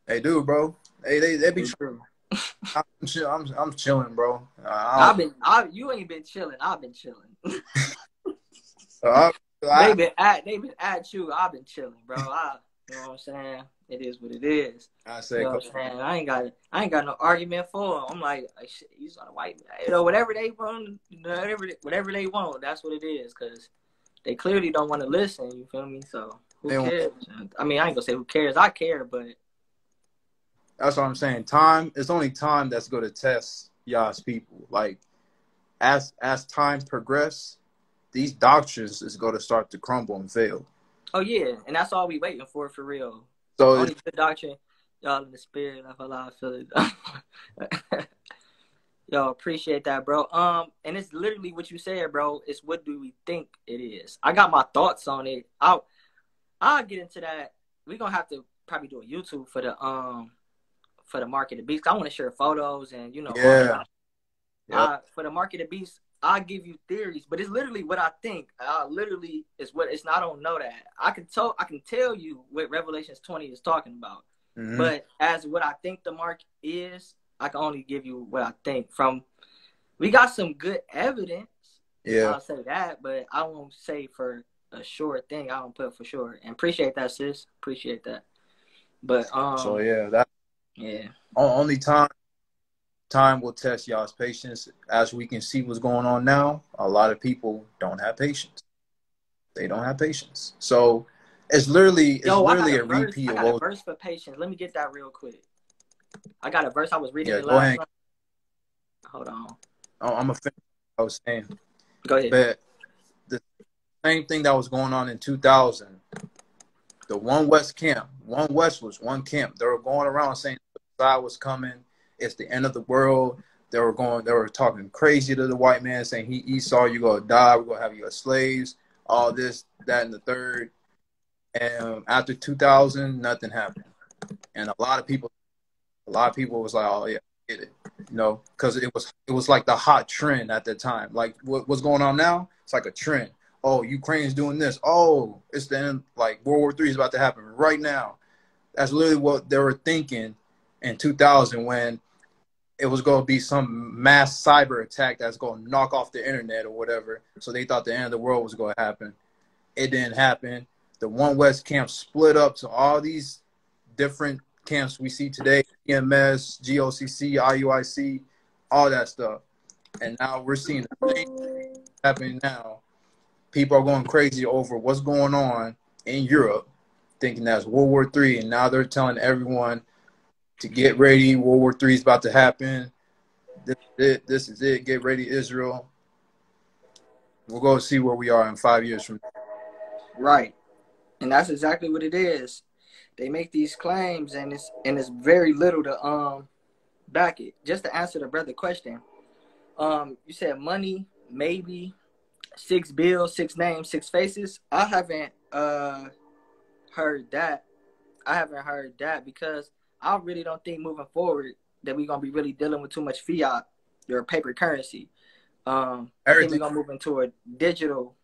B: They do, bro. They be true. I'm chilling, bro.
A: You ain't been chilling. I've been chilling. They been at you. I've been chilling, bro. You know what I'm saying? It is what it is.
B: I say,
A: you know what I'm saying? I ain't got no argument for him. I'm like shit, he's on a white man. Whatever they want, whatever they want, that's what it is. Cause they clearly don't want to listen. You feel me? So who cares? I mean, I ain't gonna say who cares. I care, but.
B: That's what I'm saying. It's only time that's going to test y'all's people. Like, as time progresses, these doctrines is going to start to crumble and fail.
A: Oh, yeah. And that's all we waiting for real.
B: So
A: Only good doctrine, y'all in the spirit of Allah. Feel it. Yo, appreciate that, bro. And it's literally what you said, bro. It's what do we think it is? I got my thoughts on it. I'll get into that. We're gonna have to probably do a YouTube for the Mark of the Beast. I want to share photos and all
B: yeah,
A: that.
B: yep.
A: For the Mark of the Beast, I'll give you theories, but it's literally what I think. Literally is what it's not. I don't know that. I can tell you what Revelations 20 is talking about.
B: Mm-hmm.
A: But as what I think the mark is, I can only give you what I think from. We got some good evidence.
B: Yeah.
A: I'll say that, but I won't say for a sure thing. I don't put for sure. And appreciate that, sis. Appreciate that. But
B: So yeah, that
A: yeah.
B: only time will test y'all's patience. As we can see what's going on now, a lot of people don't have patience. They don't have patience. So it's literally a repeat
A: I
B: of
A: got a
B: what.
A: verse for patience. Let me get that real quick. I got a verse. I was reading
B: Yeah,
A: it
B: go
A: last
B: ahead.
A: night. Hold on.
B: I'm a fan. I was saying,
A: Go ahead.
B: but the same thing that was going on in 2000. The One West camp. One West was one camp. They were going around saying the Messiah was coming. It's the end of the world. They were talking crazy to the white man, saying, "He Esau, you're gonna die. We're gonna have you as slaves." All this, that, and the third. And after 2000, nothing happened. And a lot of people was like, "Oh yeah, I get it," because it was like the hot trend at the time. Like what's going on now? It's like a trend. Oh, Ukraine's doing this. Oh, it's the end. Like World War III is about to happen right now. That's literally what they were thinking in 2000 when it was going to be some mass cyber attack that's going to knock off the internet or whatever. So they thought the end of the world was going to happen. It didn't happen. The One West camp split up to all these different camps we see today: EMS, GOCC, IUIC, all that stuff. And now we're seeing the same thing happening now. People are going crazy over what's going on in Europe, thinking that's World War III, and now they're telling everyone to get ready. World War III is about to happen. This is it. Get ready, Israel. We'll go see where we are in 5 years from now.
A: Right. And that's exactly what it is. They make these claims and it's very little to back it. Just to answer the brother question. You said money, maybe 6 bills, 6 names, 6 faces. I haven't heard that. I haven't heard that because I really don't think moving forward that we're gonna be really dealing with too much fiat or paper currency. I think we're
B: Everything.
A: gonna move into a digital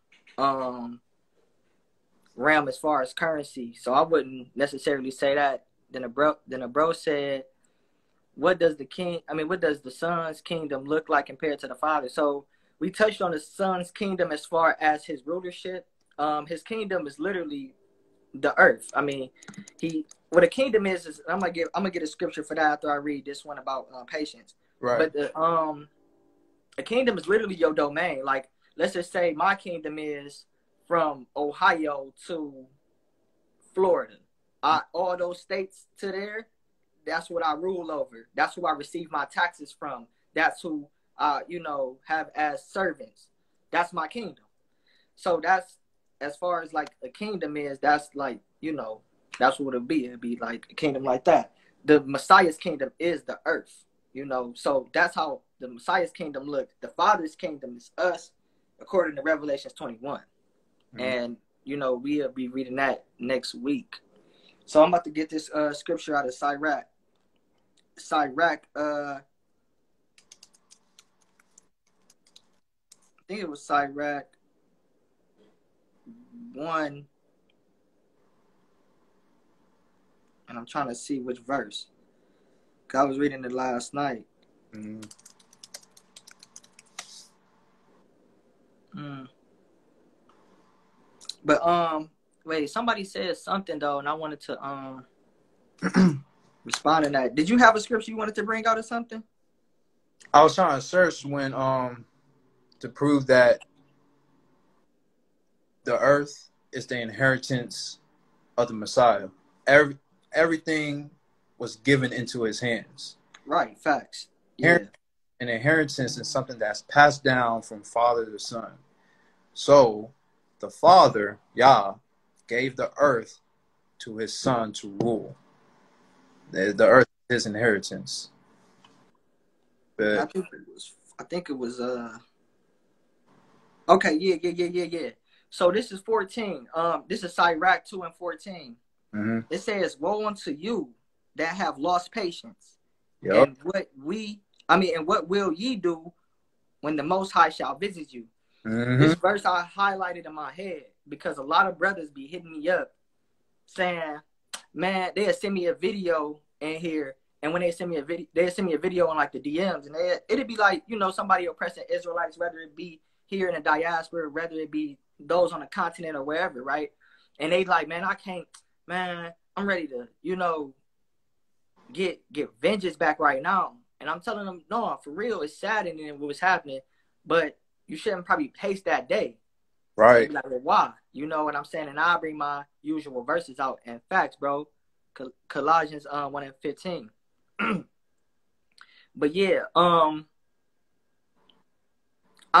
A: realm as far as currency. So I wouldn't necessarily say that. Then a bro said, what does the son's kingdom look like compared to the father? So we touched on the son's kingdom as far as his rulership. His kingdom is literally the earth. I mean, what a kingdom is I'm gonna get a scripture for that after I read this one about patience.
B: Right.
A: But a kingdom is literally your domain. Like, let's just say my kingdom is from Ohio to Florida. All those states to there, that's what I rule over. That's who I receive my taxes from. That's who have as servants. That's my kingdom. So that's as far as like a kingdom is, that's like, that's what it'll be. It'll be like a kingdom like that. The Messiah's kingdom is the earth, So that's how the Messiah's kingdom looks. The Father's kingdom is us, according to Revelations 21.
B: Mm-hmm.
A: And, we'll be reading that next week. So I'm about to get this scripture out of Sirach. I think it was Sirach 1. And I'm trying to see which verse. Cause I was reading it last night.
B: Mm-hmm.
A: But wait, somebody said something though, and I wanted to respond to that. Did you have a scripture you wanted to bring out or something?
B: I was trying to search when to prove that the earth is the inheritance of the Messiah. Everything was given into his hands.
A: Right, facts. Yeah.
B: An inheritance is something that's passed down from father to son. So the Father, Yah, gave the earth to his son to rule. The earth is his inheritance. But
A: I think it was okay, yeah. So this is 14. This is Sirach 2 and 14.
B: mm-hmm.
A: It says, "Woe unto you that have lost patience,
B: Yep.
A: and what will ye do when the Most High shall visit you?"
B: Mm-hmm.
A: This verse I highlighted in my head because a lot of brothers be hitting me up saying, "Man, they'll send me a video in here." And when they send me a video, they'll send me a video on like the DMs, and it'd be like, somebody oppressing Israelites, whether it be here in the diaspora, whether it be those on the continent or wherever, right? And they like, "Man, I can't, man, I'm ready to, get vengeance back right now." And I'm telling them, no, for real, it's saddening what was happening, but you shouldn't probably haste that day.
B: Right.
A: Like, well, why? You know what I'm saying? And I bring my usual verses out and facts, bro. Colossians 1 and 15. But yeah, I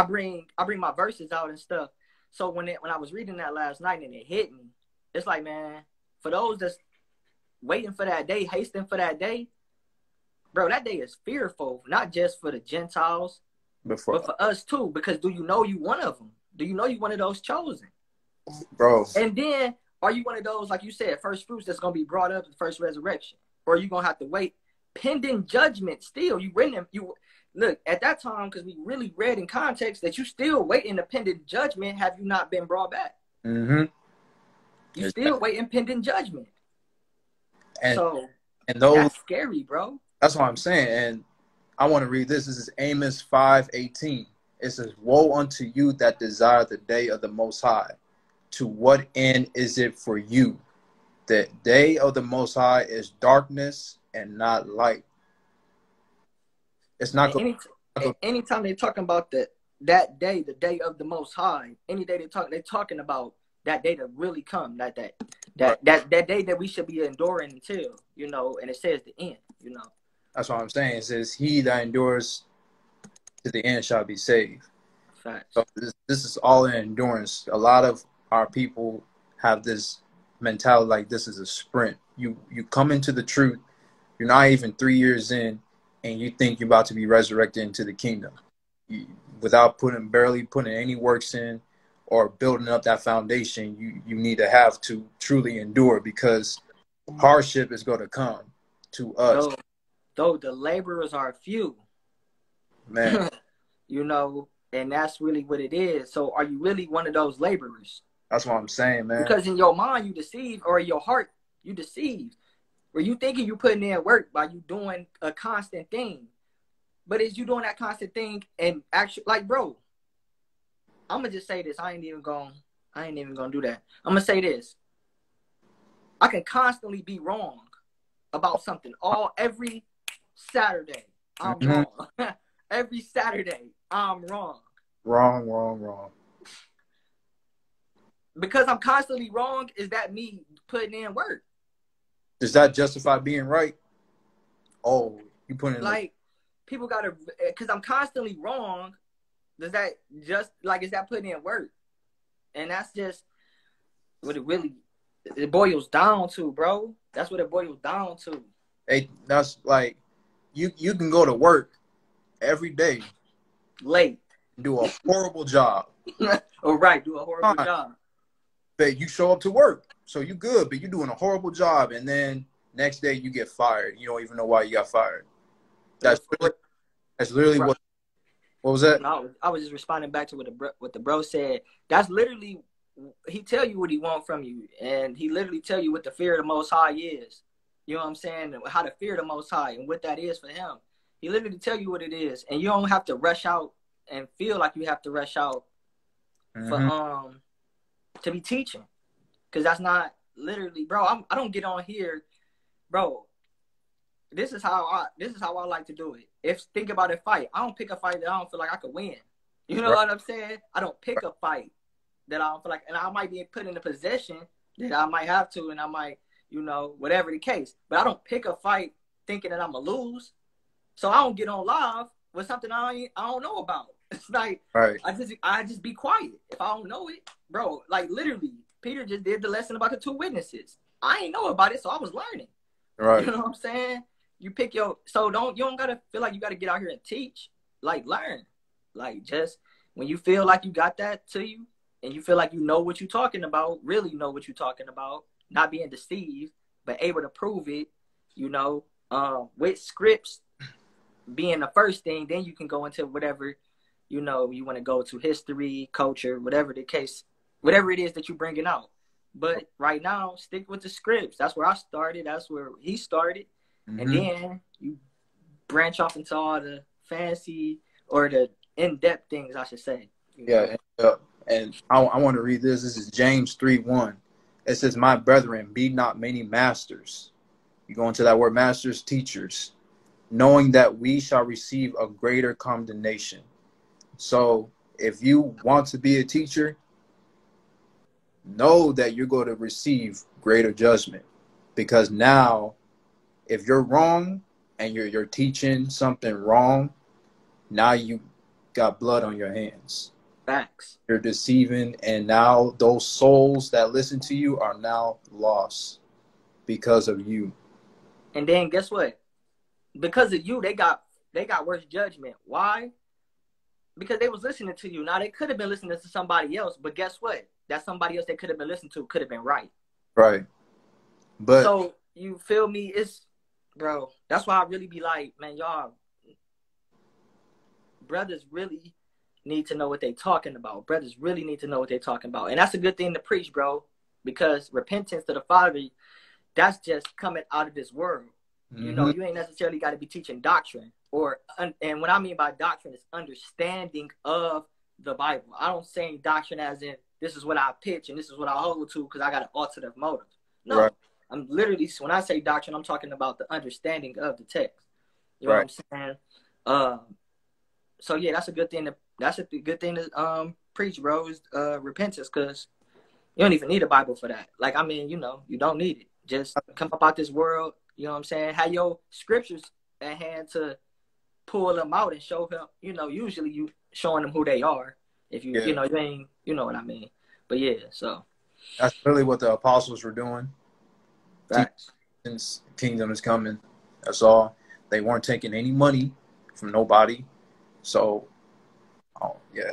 A: bring my verses out and stuff. So when I was reading that last night and it hit me, it's like, man, for those that's waiting for that day, hasting for that day, bro, that day is fearful, not just for the Gentiles, but for us too. Because do you know you one of them? Do you know you one of those chosen?
B: Bro.
A: And then, are you one of those, like you said, first fruits that's going to be brought up at the first resurrection? Or are you going to have to wait pending judgment still? Look, at that time, because we really read in context that you still waiting the pending judgment, have you not been brought back?
B: Mm-hmm.
A: You still waiting pending judgment.
B: And those,
A: that's scary, bro.
B: That's what I'm saying. And I want to read this. This is Amos 5:18. It says, "Woe unto you that desire the day of the Most High. To what end is it for you? The day of the Most High is darkness and not light." It's not
A: anytime they're talking about that day, the day of the Most High, any day they're talking about that day to really come, that day that we should be enduring until, and it says the end,
B: That's what I'm saying. It says, "He that endures to the end shall be saved."
A: Facts.
B: So this is all in endurance. A lot of our people have this mentality like this is a sprint. You come into the truth, you're not even 3 years in, and you think you're about to be resurrected into the kingdom without barely putting any works in or building up that foundation. You need to have to truly endure, because hardship is going to come to us.
A: Though the laborers are few,
B: man.
A: And that's really what it is. So are you really one of those laborers?
B: That's what I'm saying, man.
A: Because in your mind you deceive, or in your heart you deceive, where you thinking you putting in work by you doing a constant thing. But is you doing that constant thing and actually, like, bro, I'm gonna just say this. I ain't even gonna do that. I'm gonna say this. I can constantly be wrong about something every Saturday. I'm wrong. Every Saturday I'm wrong.
B: Wrong.
A: Because I'm constantly wrong, is that me putting in work?
B: Does that justify being right? Oh, you put in
A: people gotta, because I'm constantly wrong. Does that is that putting in work? And that's just what it boils down to, bro. That's what it boils down to.
B: Hey, that's like you can go to work every day
A: late,
B: do a horrible job.
A: Oh, right, do a horrible job.
B: But you show up to work, so you good, but you're doing a horrible job, and then next day you get fired. You don't even know why you got fired. That's literally right. What was that?
A: No, I was just responding back to what the bro said. That's literally, he tell you what he want from you, and he literally tell you what the fear of the Most High is. You know what I'm saying? How to fear the Most High and what that is for him. He literally tell you what it is, and you don't have to rush out and feel like you have to rush out for to be teaching, because that's not literally, bro. I don't get on here, bro. This is how I like to do it. Think about a fight. I don't pick a fight that I don't feel like I could win. You know what I'm saying? I don't pick a fight that I don't feel like, and I might be put in a position that I might have to, and I might, whatever the case. But I don't pick a fight thinking that I'm gonna lose. So I don't get on live with something I don't know about. It's like,
B: right.
A: I just be quiet if I don't know it, bro. Like literally, Peter just did the lesson about the two witnesses. I ain't know about it, so I was learning.
B: Right.
A: You know what I'm saying? You pick your, so you don't gotta feel like you gotta get out here and teach. Like, learn. Like, just when you feel like you got that to you and you feel like you know what you're talking about, really know what you're talking about, not being deceived, but able to prove it, you know, with scripts being the first thing, then you can go into whatever, you know, you want to go to, history, culture, whatever the case, whatever it is that you're bringing out. But right now, stick with the scripts. That's where I started. That's where he started. And then you branch off into all the fancy or the in-depth things, I should say.
B: Yeah. And I want to read this. This is James 3:1. It says, "My brethren, be not many masters." You go into that word masters, teachers, knowing that we shall receive a greater condemnation. So if you want to be a teacher, know that you're going to receive greater judgment. Because now, if you're wrong and you're teaching something wrong, now you got blood on your hands.
A: Facts.
B: You're deceiving, and now those souls that listen to you are now lost because of you.
A: And then guess what? Because of you, they got worse judgment. Why? Because they was listening to you. Now they could have been listening to somebody else, but guess what? That somebody else they could have been listening to could have been right.
B: Right. But
A: so you feel me? It's, bro, that's why I really be like, man, y'all brothers really need to know what they talking about. Brothers really need to know what they talking about. And that's a good thing to preach, bro, because repentance to the Father, that's just coming out of this world. You know, you ain't necessarily got to be teaching doctrine, or, and what I mean by doctrine is understanding of the Bible. I don't say doctrine as in this is what I pitch and this is what I hold to because I got an alternative motive. No, right. I'm literally, when I say doctrine, I'm talking about the understanding of the text. You know what I'm saying? So yeah, that's a good thing to preach, bro, is repentance, because you don't even need a Bible for that. Like, I mean, you know, you don't need it. Just come up out this world, you know what I'm saying? Have your scriptures at hand to pull them out and show him, you know, usually you showing them who they are. If you, you know, you ain't, you know what I mean? But yeah, so.
B: That's really what the apostles were doing.
A: Facts.
B: Since kingdom is coming, that's all. They weren't taking any money from nobody. So,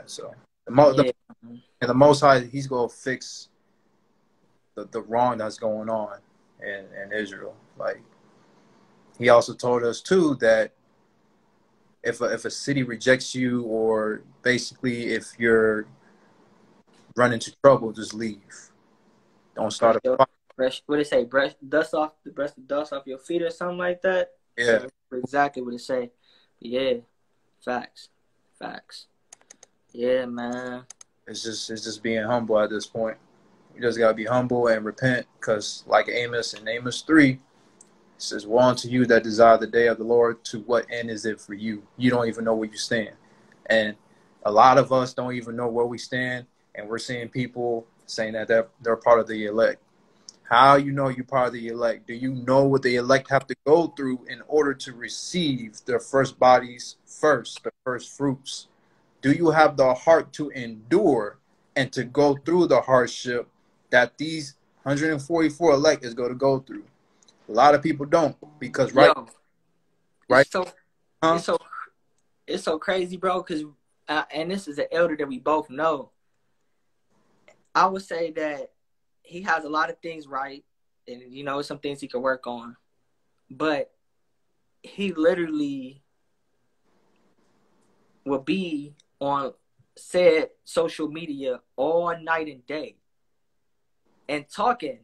B: so the Most High, he's going to fix the wrong that's going on in Israel. Like, he also told us too that if a city rejects you, or basically if you're running into trouble, just leave. Don't start a fight.
A: What they say? Brush dust off your feet or something like that.
B: Yeah,
A: exactly what it say. Yeah, facts. Yeah, man.
B: It's just being humble at this point. You just gotta be humble and repent, because like Amos in Amos 3, it says, "Woe unto you that desire the day of the Lord, to what end is it for you?" You don't even know where you stand. And a lot of us don't even know where we stand, and we're seeing people saying that they're part of the elect. How you know you're part of the elect? Do you know what the elect have to go through in order to receive their first bodies first, the first fruits? Do you have the heart to endure and to go through the hardship that these 144 elect is going to go through? A lot of people don't, because
A: it's so crazy, bro. Because and this is an elder that we both know. I would say that he has a lot of things right, and you know, some things he could work on, but he literally will be on said social media all night and day and talking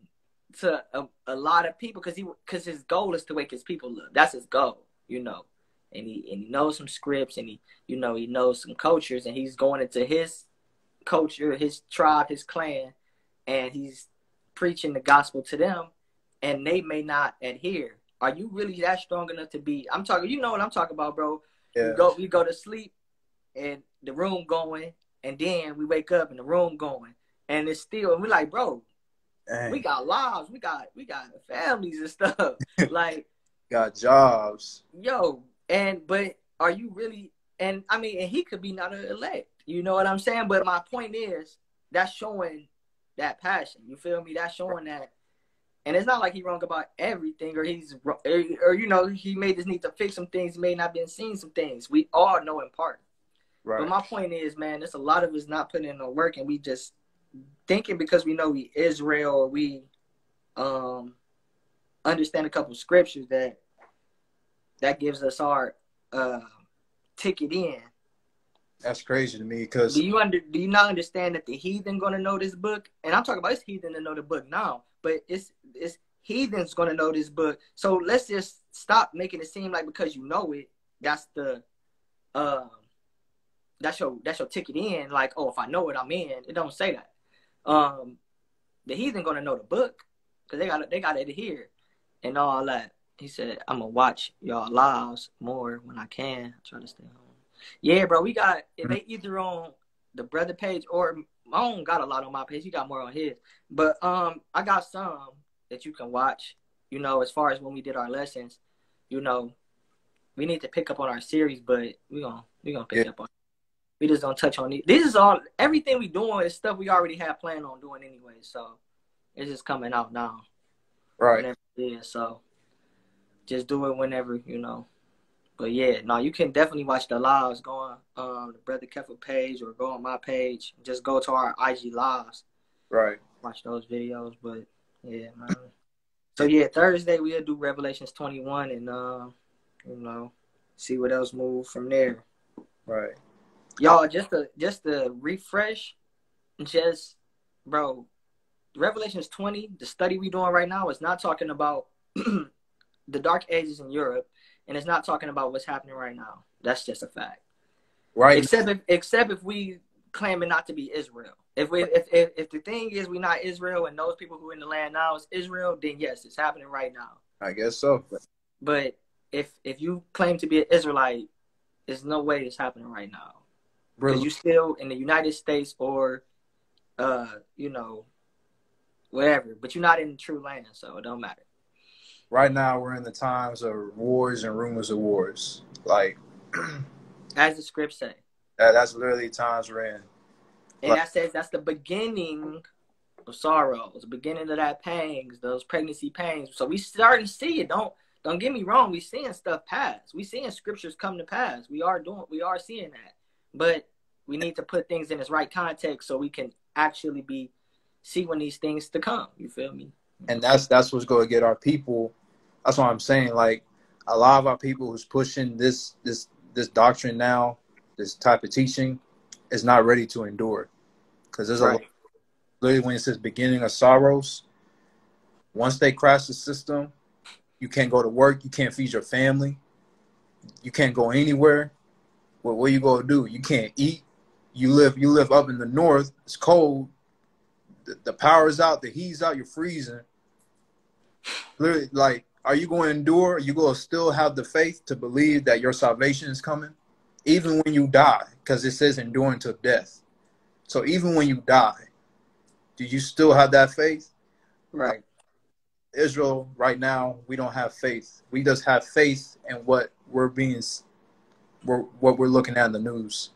A: to a lot of people, because his goal is to wake his people up. That's his goal, you know. And he knows some scripts, and he knows some cultures, and he's going into his culture, his tribe, his clan, and he's preaching the gospel to them, and they may not adhere. Are you really that strong enough to be? I'm talking, you know what I'm talking about, bro.
B: Yeah.
A: We go to sleep and the room going, and then we wake up and the room going, and it's still, and we're like, bro, dang, we got lives, we got families and stuff. Like,
B: got jobs.
A: Yo, but are you really? And I mean, and he could be not an elect. You know what I'm saying? But my point is, that's showing that passion. You feel me? That's showing that. And it's not like he's wrong about everything, or or he may just need to fix some things. He may not been seeing some things. We all know in part.
B: Right.
A: But my point is, man, there's a lot of us not putting in no work, and we just thinking because we know we Israel, or we understand a couple of scriptures that gives us our ticket in.
B: That's crazy to me, because
A: do you not understand that the heathen gonna know this book? And I'm talking about it's heathen to know the book now, but it's heathens gonna know this book. So let's just stop making it seem like because you know it, that's the that's your ticket in. Like, oh, if I know it, I'm in. It don't say that. The heathen gonna know the book because they got it here and all that. He said, I'm gonna watch y'all lives more when I can. Try to stay home. Yeah, bro, we got they either on the brother page or I don't got a lot on my page. He got more on his. But I got some that you can watch, as far as when we did our lessons. We need to pick up on our series, but we gonna pick up on it. We just don't touch on these. This is all everything we doing is stuff we already had planned on doing anyway. So it's just coming out now.
B: Right.
A: Yeah, so just do it whenever, But yeah, no, you can definitely watch the lives. Go on the Brother Keffa page or go on my page. Just go to our IG lives.
B: Right.
A: Watch those videos. But yeah, man. So yeah, Thursday we'll do Revelations 21 and see what else move from there.
B: Right.
A: Y'all, just to refresh, bro, Revelations 20, the study we doing right now is not talking about the Dark Ages in Europe. And it's not talking about what's happening right now. That's just a fact.
B: Right.
A: Except if we claim it not to be Israel. If the thing is we not Israel and those people who are in the land now is Israel, then yes, it's happening right now.
B: I guess so.
A: But if you claim to be an Israelite, there's no way it's happening right now. Because you still in the United States or whatever. But you're not in the true land, so it don't matter.
B: Right now, we're in the times of wars and rumors of wars. Like,
A: as the scripts say.
B: That's literally times we're in.
A: And that says that's the beginning of sorrows, the beginning of that pangs, those pregnancy pangs. So we starting to see it. Don't get me wrong. We seeing stuff pass. We seeing scriptures come to pass. We are seeing that. But we need to put things in its right context so we can actually see when these things to come. You feel me?
B: And that's what's going to get our people. That's what I'm saying. Like, a lot of our people who's pushing this doctrine now, this type of teaching, is not ready to endure. Because there's literally when it says beginning of sorrows, once they crash the system, you can't go to work, you can't feed your family, you can't go anywhere. Well, what are you going to do? You can't eat. You live up in the north. It's cold. The power's out, the heat's out, you're freezing. Literally, like, are you going to endure? Are you going to still have the faith to believe that your salvation is coming? Even when you die, because it says enduring to death. So even when you die, do you still have that faith?
A: Right.
B: Israel, right now, we don't have faith. We just have faith in what we're looking at in the news.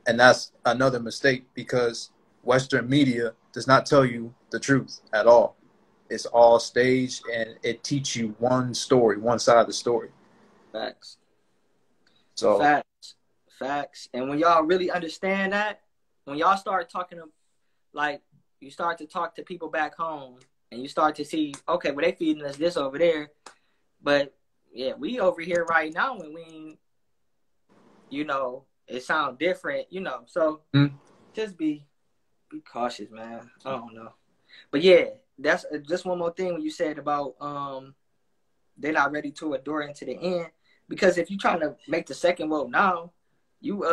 B: And that's another mistake, because Western media does not tell you the truth at all. It's all staged, and it teaches you one story, one side of the story.
A: Facts.
B: So
A: Facts. And when y'all really understand that, when y'all start talking, like, you start to talk to people back home, and you start to see, okay, well, they feeding us this over there, but yeah, we over here right now, and we, it sounds different, So just be cautious, man. I don't know. But yeah, that's just one more thing when you said about they're not ready to endure into the end. Because if you're trying to make the second woe now, you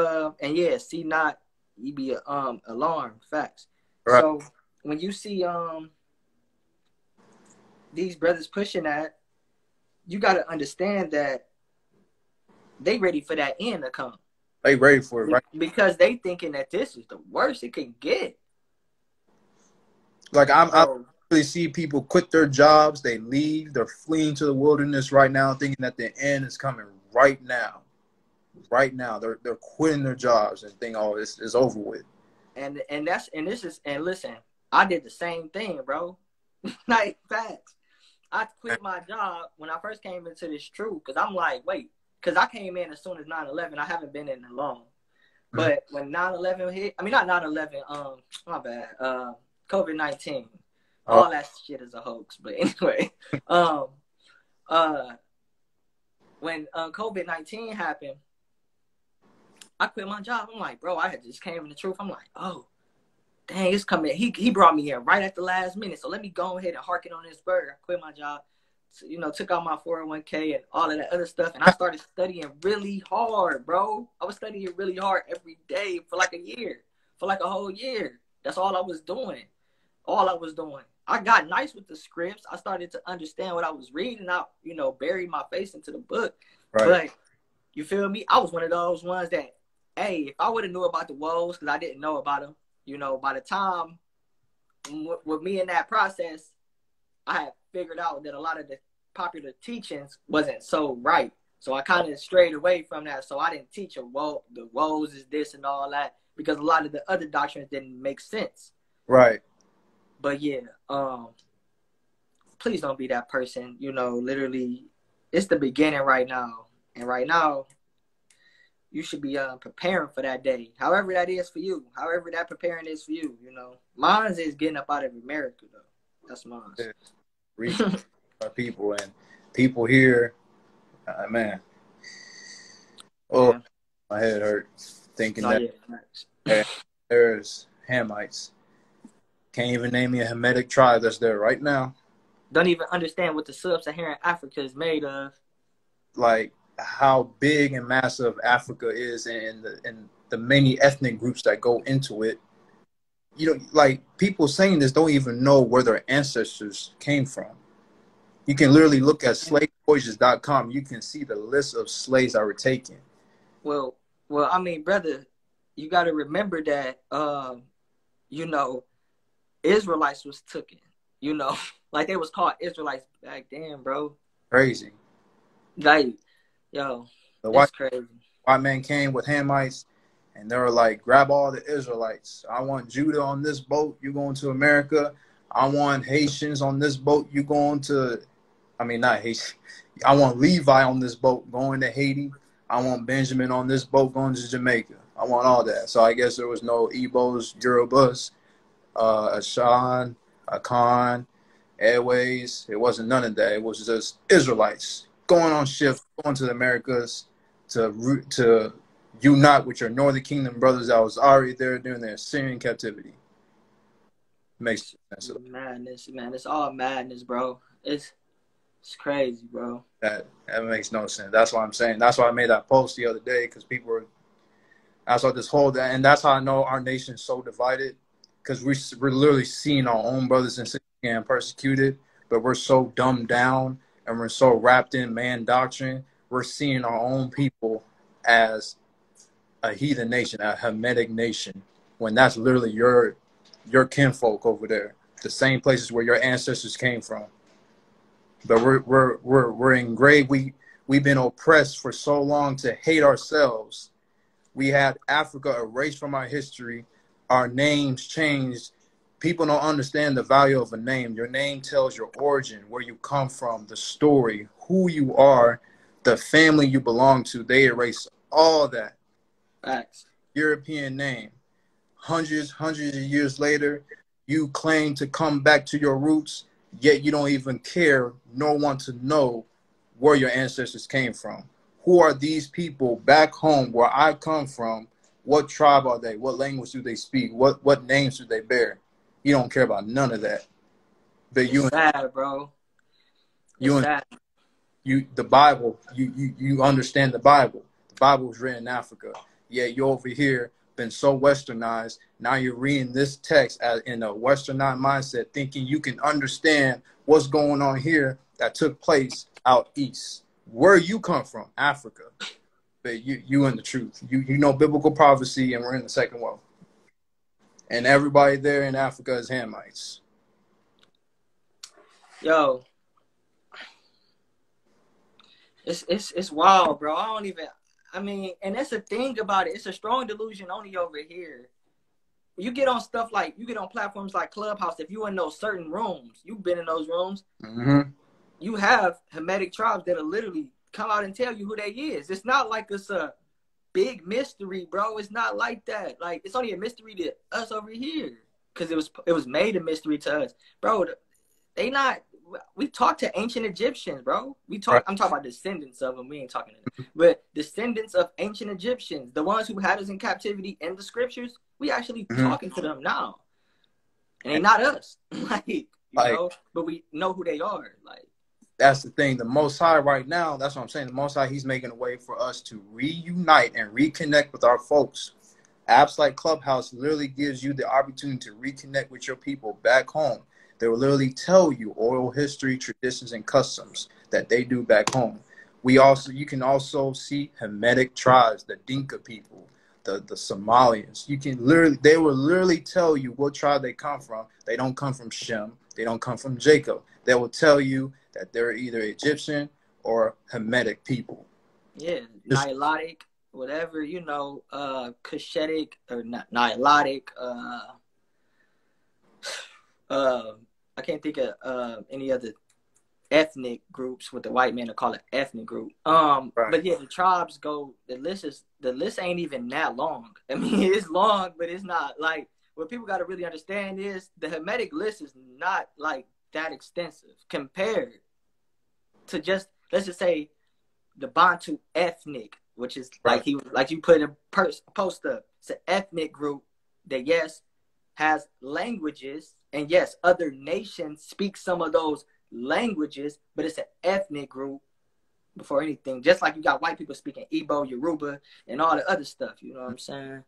A: see not, you be alarmed. Facts. Right. So when you see these brothers pushing that, you gotta understand that they ready for that end to come.
B: They ready for it, right?
A: Because they thinking that this is the worst it can get.
B: Like, I really see people quit their jobs, they leave, they're fleeing to the wilderness right now, thinking that the end is coming right now. Right now, they're quitting their jobs and think, oh, this is over with. And
A: listen, I did the same thing, bro. Like, facts. I quit my job when I first came into this truth because I'm like, wait, because I came in as soon as 9/11. I haven't been in long. But when 9/11 hit, I mean, not 9/11, my bad, COVID-19, all that shit is a hoax. But anyway, when COVID-19 happened, I quit my job. I'm like, bro, I had just came in the truth. I'm like, oh, dang, it's coming. He brought me in right at the last minute. So let me go ahead and harken on this bird. I quit my job, so, you know, took out my 401k and all of that other stuff. And I started studying really hard, bro. I was studying really hard every day for like a year, for like a whole year. That's all I was doing. All I was doing. I got nice with the scripts. I started to understand what I was reading. I, you know, buried my face into the book. Right. But you feel me? I was one of those ones that, hey, if I would have knew about the woes, because I didn't know about them, you know, by the time with me in that process, I had figured out that a lot of the popular teachings wasn't so right. So I kind of strayed away from that. So I didn't teach the woes is this and all that, because a lot of the other doctrines didn't make sense.
B: Right.
A: But yeah, please don't be that person. You know, literally, it's the beginning right now. And right now, you should be preparing for that day. However that is for you. However that preparing is for you, you know. Mine's is getting up out of America, though. That's mine.
B: Yeah. Reaching our people. And people here, man. Oh, yeah. My head hurt thinking there's Hamites. Can't even name me a Hamitic tribe that's there right now.
A: Don't even understand what the sub-Saharan Africa is made of.
B: Like how big and massive Africa is, and the many ethnic groups that go into it. You know, like people saying this don't even know where their ancestors came from. You can literally look at slavevoyages.com. You can see the list of slaves that were taken.
A: Well, I mean, brother, you got to remember that, you know, Israelites was taken, you know, like they was called Israelites back then, bro.
B: Crazy.
A: Like, yo, it's crazy.
B: White man came with Hamites, and they were like, grab all the Israelites. I want Judah on this boat. You going to America. I want Haitians on this boat. You going to, I mean, not Haitian. I want Levi on this boat going to Haiti. I want Benjamin on this boat going to Jamaica. I want all that. So I guess there was no Igbos, Yorubas, Ashan, Akan, Airways. It wasn't none of that. It was just Israelites going on shift, going to the Americas to unite with your Northern Kingdom brothers that was already there during their Syrian captivity. Makes sense.
A: Madness, man. It's all madness, bro. It's crazy, bro.
B: That makes no sense. That's what I'm saying. That's why I made that post the other day, because people were. That's why this whole and that's how I know our nation's so divided, because we're literally seeing our own brothers and sisters getting persecuted, but we're so dumbed down and we're so wrapped in man doctrine. We're seeing our own people as a heathen nation, a Hamitic nation, when that's literally your kinfolk over there, the same places where your ancestors came from. But we're engraved. We've been oppressed for so long to hate ourselves. We had Africa erased from our history. Our names changed. People don't understand the value of a name. Your name tells your origin, where you come from, the story, who you are, the family you belong to. They erase all that.
A: Facts.
B: European name. Hundreds of years later, you claim to come back to your roots, yet you don't even care nor want to know where your ancestors came from. Who are these people back home where I come from? What tribe are they? What language do they speak? What names do they bear? You don't care about none of that. But
A: it's sad, bro.
B: The Bible, you understand the Bible. The Bible was written in Africa. Yet you're over here, been so westernized. Now you're reading this text in a westernized mindset, thinking you can understand what's going on here that took place out east. Where you come from, Africa. But you in the truth. You know biblical prophecy, and we're in the second world. And everybody there in Africa is Hamites.
A: Yo. It's wild, bro. I mean, and that's the thing about it. It's a strong delusion only over here. You get on stuff like, you get on platforms like Clubhouse, if you in those certain rooms, you've been in those rooms.
B: Mm-hmm.
A: you have Hamitic tribes that'll literally come out and tell you who they is. It's not like it's a big mystery, bro. It's not like that. Like, it's only a mystery to us over here because it was made a mystery to us, bro. They not. We talk to ancient Egyptians, bro.
B: Right.
A: I'm talking about descendants of them. We ain't talking to them, but descendants of ancient Egyptians, the ones who had us in captivity in the scriptures. We actually talking to them now, and they not us. like, you know, but we know who they are. Like,
B: that's the thing. The Most High right now, that's what I'm saying. The Most High, he's making a way for us to reunite and reconnect with our folks. Apps like Clubhouse literally gives you the opportunity to reconnect with your people back home. They will literally tell you oral history, traditions, and customs that they do back home. You can also see Hamitic tribes, the Dinka people, the Somalians. They will literally tell you what tribe they come from. They don't come from Shem. They don't come from Jacob. They will tell you that they're either Egyptian or Hamitic people.
A: Yeah, Nilotic, whatever, you know, Cushitic or not Nilotic, I can't think of any other ethnic groups with the white man to call it ethnic group.
B: Right.
A: But yeah, the tribes go. The list ain't even that long. I mean, it's long, but it's not like what people got to really understand is the Hamitic list is not like that extensive compared to just, let's just say, the Bantu ethnic, which is like you put in a post up. It's an ethnic group that yes has languages, and yes, other nations speak some of those languages, but it's an ethnic group before anything. Just like you got white people speaking Igbo, Yoruba, and all the other stuff. You know what I'm saying?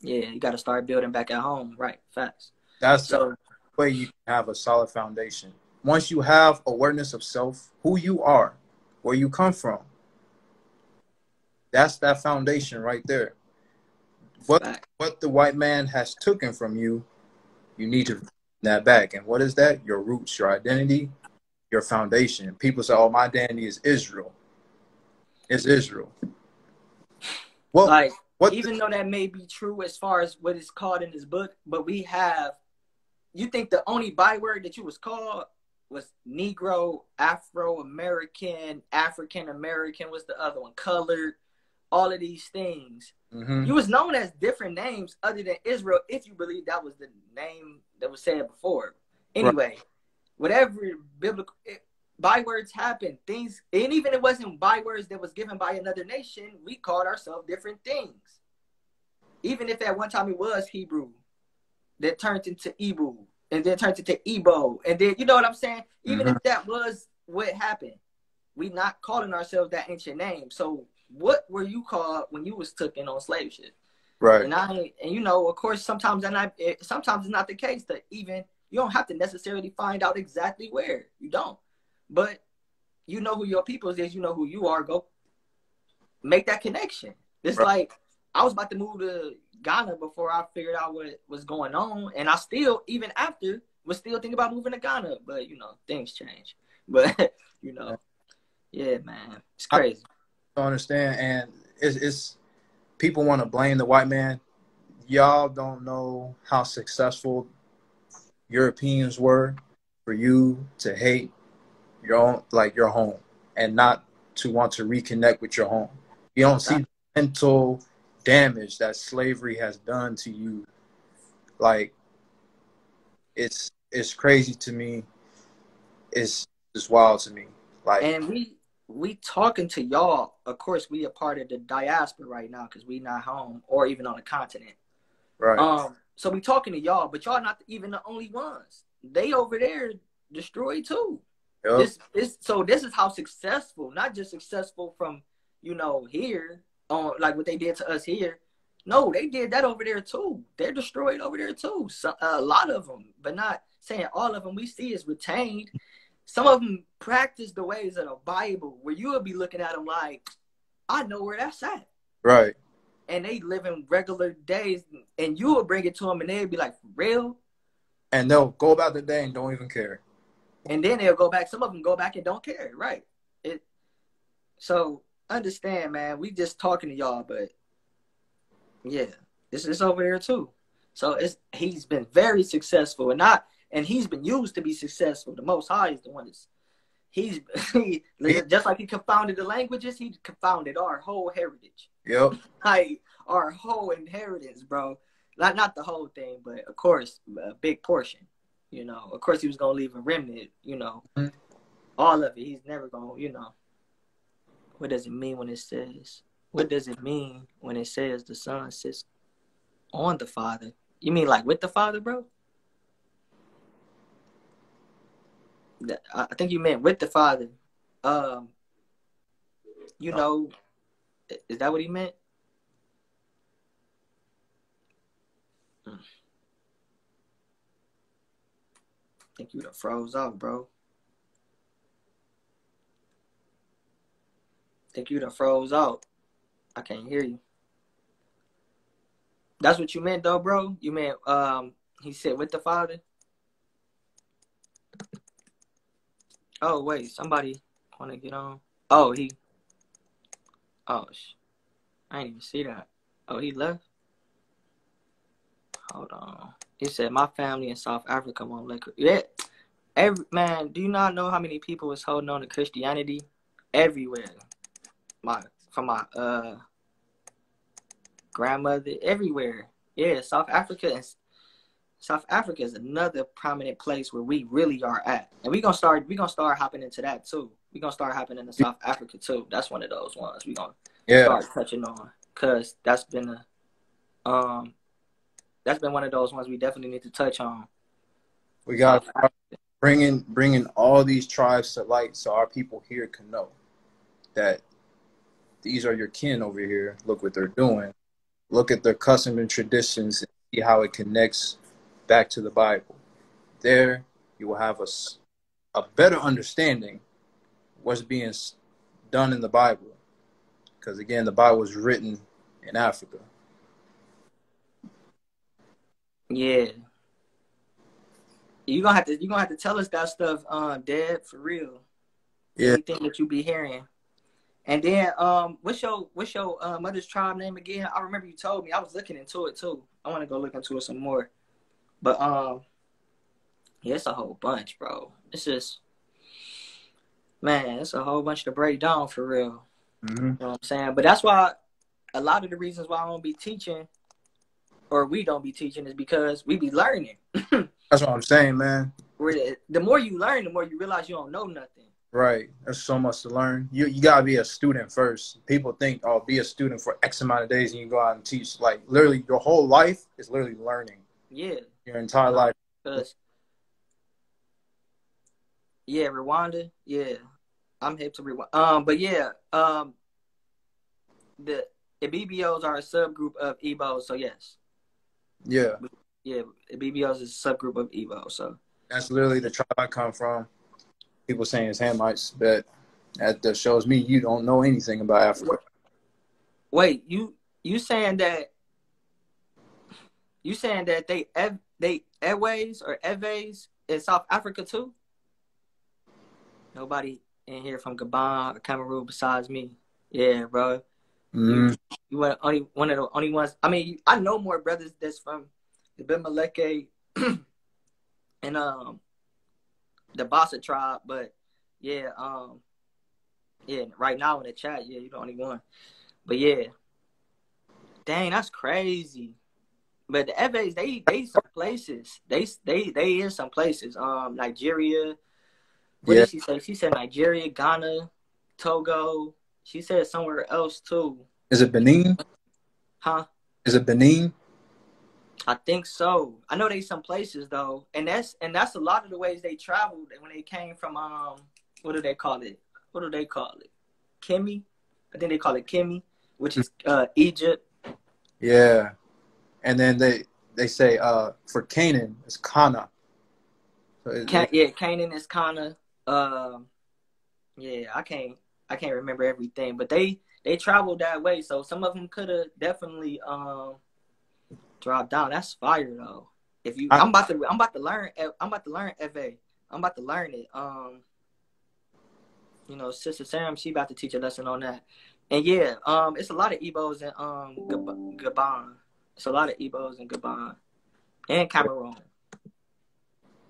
A: Yeah, you got to start building back at home, right? Facts.
B: That's the way you can have a solid foundation. Once you have awareness of self, who you are, where you come from, that's that foundation right there. What the white man has taken from you, you need to bring that back. And what is that? Your roots, your identity, your foundation. People say, "Oh, my identity is Israel." It's Israel.
A: Well, even though that may be true as far as what is called in this book, but we have. You think the only byword that you was called was Negro, Afro-American, African-American, what's the other one? Colored, all of these things. Mm-hmm. You was known as different names other than Israel, if you believe that was the name that was said before. Anyway, whatever biblical bywords happen, things, and even it wasn't bywords that was given by another nation, we called ourselves different things. Even if at one time it was Hebrew, that turned into Ibu, and then turned into Igbo, and then, you know what I'm saying? Even if that was what happened, we not calling ourselves that ancient name. So what were you called when you was taken on slave ship?
B: Right.
A: And you know, of course, sometimes it's not the case that even you don't have to necessarily find out exactly where. You don't. But you know who your people is, you know who you are, go make that connection. It's like I was about to move to Ghana before I figured out what was going on. And I still, even after, was still thinking about moving to Ghana. But, you know, things change. But, you know, yeah, man. It's crazy.
B: I don't understand. And it's people want to blame the white man. Y'all don't know how successful Europeans were for you to hate your own, like your home, and not to want to reconnect with your home. You don't see the mental damage that slavery has done to you. Like, it's crazy to me. It's wild to me. Like,
A: and we talking to y'all. Of course, we a part of the diaspora right now because we not home or even on the continent.
B: Right.
A: So we talking to y'all, but y'all not even the only ones. They over there destroyed too. Yep. This is how successful, not just successful from, you know, here on like what they did to us here. No, they did that over there too. They're destroyed over there too. So, a lot of them, but not saying all of them. We see is retained. Some of them practice the ways of the Bible, where you will be looking at them like, I know where that's at.
B: Right.
A: And they live in regular days, and you will bring it to them, and they'll be like, for real?
B: And they'll go about the day and don't even care.
A: And then they'll go back. Some of them go back and don't care, right? So understand, man. We just talking to y'all, but yeah, it's over there too. So he's been very successful, and he's been used to be successful. The Most High is the one that's He's just like he confounded the languages, he confounded our whole heritage.
B: Yep.
A: Like our whole inheritance, bro. Not the whole thing, but of course a big portion. You know, of course he was gonna leave a remnant. You know, all of it. He's never gonna. You know, what does it mean when it says? What does it mean when it says the Son sits on the Father? You mean like with the Father, bro? I think you meant with the Father. You know, is that what he meant? I think you done froze off, bro. Think you done froze out. I can't hear you. That's what you meant, though, bro? You meant he said with the Father? Oh, wait. Somebody want to get on? Oh, oh, I didn't even see that. Oh, he left? Hold on. He said, my family in South Africa won't let... Yeah. Man, do you not know how many people is holding on to Christianity? Everywhere. From my grandmother, everywhere. Yeah, South Africa is another prominent place where we really are at. And we're gonna start hopping into that too. We're gonna start hopping into South Africa too. That's one of those ones we're gonna start touching on. Cause that's been one of those ones we definitely need to touch on.
B: We got bringing all these tribes to light so our people here can know that these are your kin over here. Look what they're doing. Look at their customs and traditions and see how it connects back to the Bible. There, you will have a better understanding of what's being done in the Bible. Because again, the Bible was written in Africa.
A: Yeah. You're gonna have to tell us that stuff, Dad, for real.
B: Yeah.
A: Anything that you be hearing. And then what's your mother's tribe name again? I remember you told me. I was looking into it too. I want to go look into it some more. But yeah, it's a whole bunch, bro. It's just, man, it's a whole bunch to break down for real.
B: Mm-hmm.
A: You know what I'm saying? But that's why a lot of the reasons why I don't be teaching, or we don't be teaching, is because we be learning.
B: That's what I'm saying, man.
A: The more you learn, the more you realize you don't know nothing.
B: Right. There's so much to learn. You gotta be a student first. People think, oh, be a student for X amount of days and you go out and teach. Like literally your whole life is literally learning.
A: Yeah.
B: Your entire life.
A: Yeah, Rwanda. Yeah. I'm hip to Rwanda. But yeah, the Ibibios are a subgroup of Igbos, so yes.
B: Yeah.
A: Yeah, Ibibios is a subgroup of Igbo, so
B: that's literally the tribe I come from. People saying it's Hamites, but that shows me you don't know anything about Africa.
A: Wait, you saying that they Eways or Eves in South Africa too? Nobody in here from Gabon or Cameroon besides me. Yeah, bro. You were only one of the only ones. I mean, I know more brothers that's from the Bimaleke and the Bassa tribe, but yeah, right now in the chat, yeah, you're the only one. But yeah, dang, that's crazy. But the Eves, they some places. They in some places. Nigeria. What did she say? She said Nigeria, Ghana, Togo. She said somewhere else too.
B: Is it Benin?
A: Huh?
B: Is it Benin?
A: I think so. I know they some places though, and that's a lot of the ways they traveled when they came from what do they call it? Kemi? I think they call it Kemi, which is Egypt.
B: Yeah. And then they say for Canaan it's Kana.
A: So Canaan is Kana. Yeah, I can't remember everything, but they traveled that way, so some of them could have definitely dropped down. That's fire though. If you, I'm about to learn FA. I'm about to learn it. You know, Sister Sam, she about to teach a lesson on that. And yeah, it's a lot of Igbos in Gabon. It's a lot of Igbos in Gabon and Cameroon.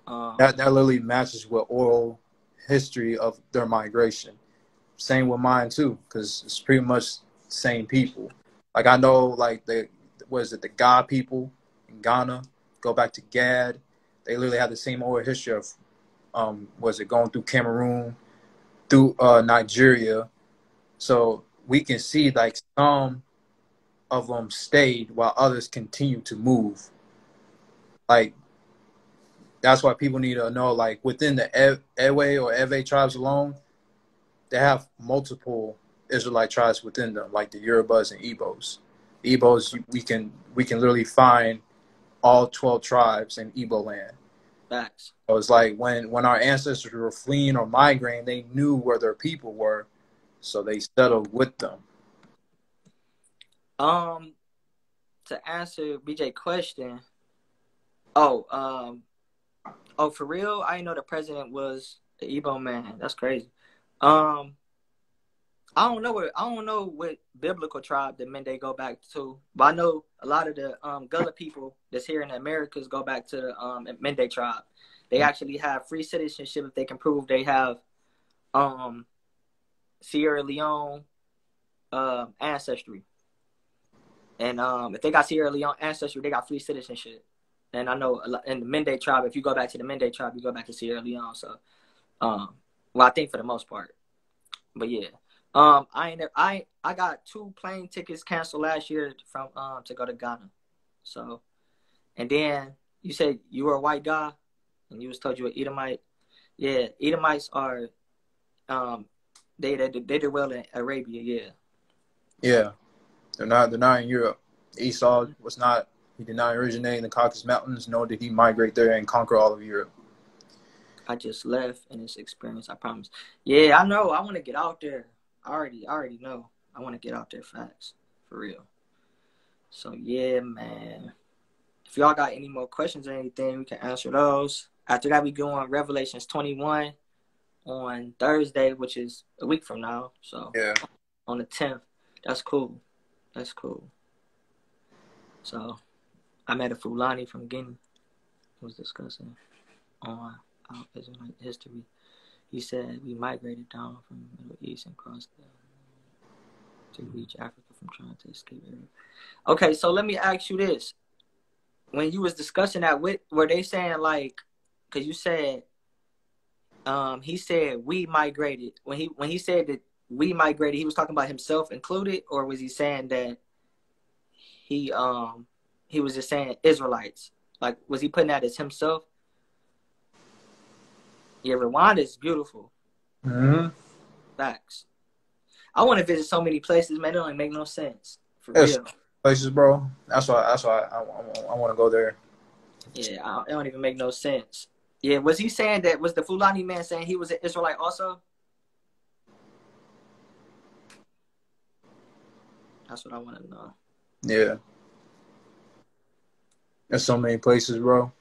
B: That literally matches what oral history of their migration. Same with mine too, because it's pretty much the same people. Like I know, like the the Ga people in Ghana go back to Gad. They literally have the same oral history of was it going through Cameroon, through Nigeria. So we can see like some of them stayed while others continue to move. Like that's why people need to know, like within the Ewe or Ewe tribes alone, they have multiple Israelite tribes within them, like the Yorubas and Igbos. The Igbos, we can literally find all 12 tribes in Igbo land.
A: Facts.
B: So it's like when our ancestors were fleeing or migrating, they knew where their people were, so they settled with them.
A: To answer BJ question, oh, for real, I didn't know the president was the Igbo man. That's crazy. I don't know what biblical tribe that men they go back to, but I know a lot of the Gullah people that's here in the Americas go back to the Mende tribe. They actually have free citizenship if they can prove they have Sierra Leone ancestry. And if they got Sierra Leone ancestry, they got free citizenship. And I know in the Mende tribe, if you go back to the Mende tribe, you go back to Sierra Leone. So, well, I think for the most part. But yeah. I got 2 plane tickets canceled last year from to go to Ghana. So, and then you said you were a white guy, and you was told you were Edomite. Yeah, Edomites are they did well in Arabia. Yeah.
B: Yeah, they're not in Europe. Esau was not. He did not originate in the Caucasus Mountains, nor did he migrate there and conquer all of Europe.
A: I just left in this experience. I promise. Yeah, I know. I want to get out there. I already know. I want to get out there fast, for real. So yeah, man. If y'all got any more questions or anything, we can answer those. After that, we go on Revelations 21 on Thursday, which is a week from now. So
B: yeah,
A: on the 10th. That's cool. That's cool. So I met a Fulani from Guinea who was discussing on our Israelite history. He said we migrated down from the Middle East and crossed to reach Africa from trying to escape Europe. Okay, so let me ask you this. When you was discussing that, were they saying like, because you said, he said we migrated. When he said that we migrated, he was talking about himself included, or was he saying that he was just saying Israelites? Like, was he putting that as himself? Yeah, Rwanda is beautiful.
B: Mm-hmm.
A: Facts. I want to visit so many places, man. It don't make no sense. For
B: There's
A: real.
B: places, bro. That's why I want to go there.
A: Yeah, it don't even make no sense. Yeah, was he saying that? Was the Fulani man saying he was an Israelite also? That's what I want to know.
B: Yeah. There's so many places, bro.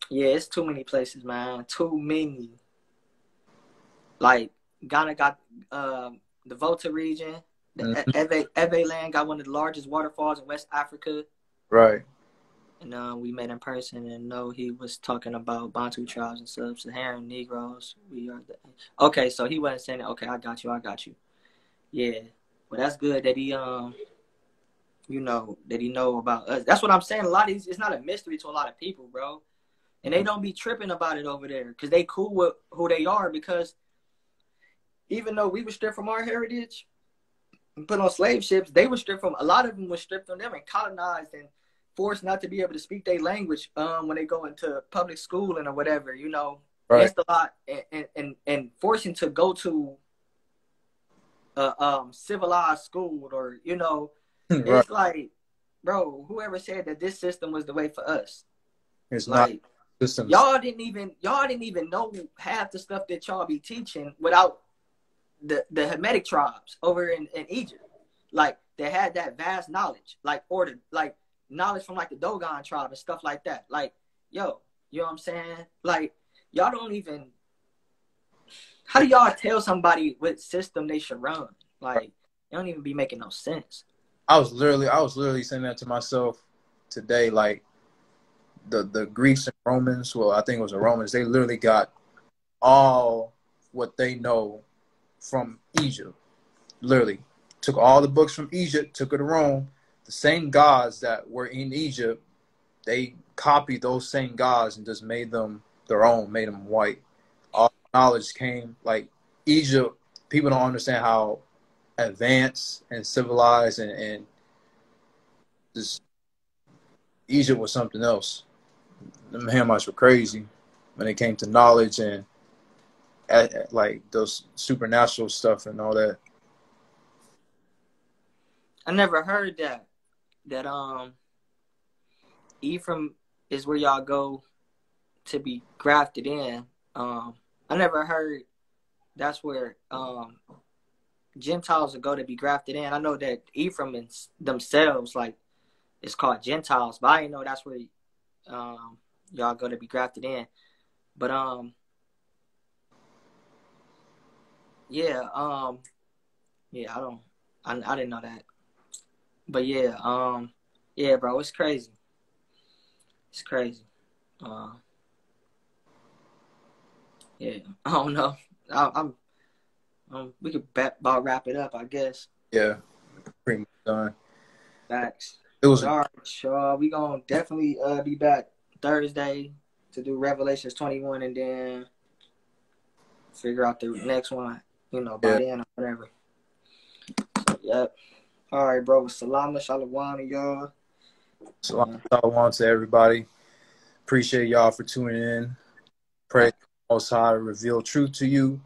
A: Yeah, it's too many places, man. Too many. Like, Ghana got the Volta region. The Ewe land got one of the largest waterfalls in West Africa.
B: Right.
A: And we met in person, and he was talking about Bantu tribes and sub-Saharan Negroes. We are okay. So he wasn't saying, "Okay, I got you." Yeah, well, that's good that he that he know about us. That's what I'm saying. A lot of these, it's not a mystery to a lot of people, bro, and they don't be tripping about it over there because they cool with who they are. Because even though we were stripped from our heritage and put on slave ships, they were stripped from. A lot of them were stripped from them and colonized and forced not to be able to speak their language when they go into public schooling or whatever,
B: Right.
A: Against a lot and forcing to go to civilized school or,
B: Right.
A: It's like, bro, whoever said that this system was the way for us?
B: It's
A: like,
B: not systems.
A: Y'all didn't even know half the stuff that y'all be teaching without the Hamitic tribes over in Egypt. Like, they had that vast knowledge, knowledge from like the Dogon tribe and stuff like that. Like, yo, you know what I'm saying? Like, y'all don't even. How do y'all tell somebody what system they should run? Like, it don't even be making no sense.
B: I was literally saying that to myself today. Like, the Greeks and Romans. Well, I think it was the Romans. They literally got all what they know from Egypt. Literally took all the books from Egypt, took it to Rome. The same gods that were in Egypt, they copied those same gods and just made them their own, made them white. All knowledge came, like, Egypt. People don't understand how advanced and civilized and just Egypt was something else. Them Hamites were crazy when it came to knowledge and like those supernatural stuff and all that.
A: I never heard that. That Ephraim is where y'all go to be grafted in. I never heard that's where Gentiles will go to be grafted in. I know that Ephraim and themselves, like, it's called Gentiles, but I didn't know that's where y'all go to be grafted in. But yeah, I didn't know that. But yeah, bro, it's crazy. It's crazy. Yeah, I don't know. I'm we could about wrap it up, I guess.
B: Yeah, pretty much done.
A: Facts.
B: It was.
A: But all right, sure. We gonna definitely be back Thursday to do Revelations 21, and then figure out the next one. By then or whatever. So, yep. All right, bro. Salama, shalom to y'all.
B: Shalom to everybody. Appreciate y'all for tuning in. Pray Most High reveal truth to you.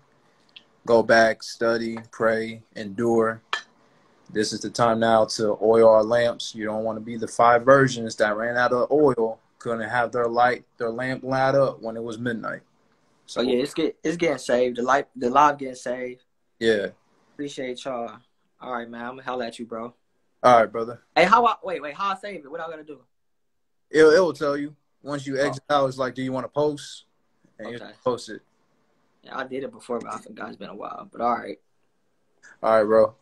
B: Go back, study, pray, endure. This is the time now to oil our lamps. You don't want to be the 5 virgins that ran out of oil, couldn't have their lamp light up when it was midnight.
A: So yeah, it's getting saved. The live getting saved.
B: Yeah.
A: Appreciate y'all. All right, man. I'm gonna holler at you, bro.
B: All right, brother.
A: Hey, how I save it? What I gotta do?
B: It will tell you once you exit out. It's like, do you want to post? And you post it.
A: Yeah, I did it before, but I forgot. It's been a while. But all right.
B: All right, bro.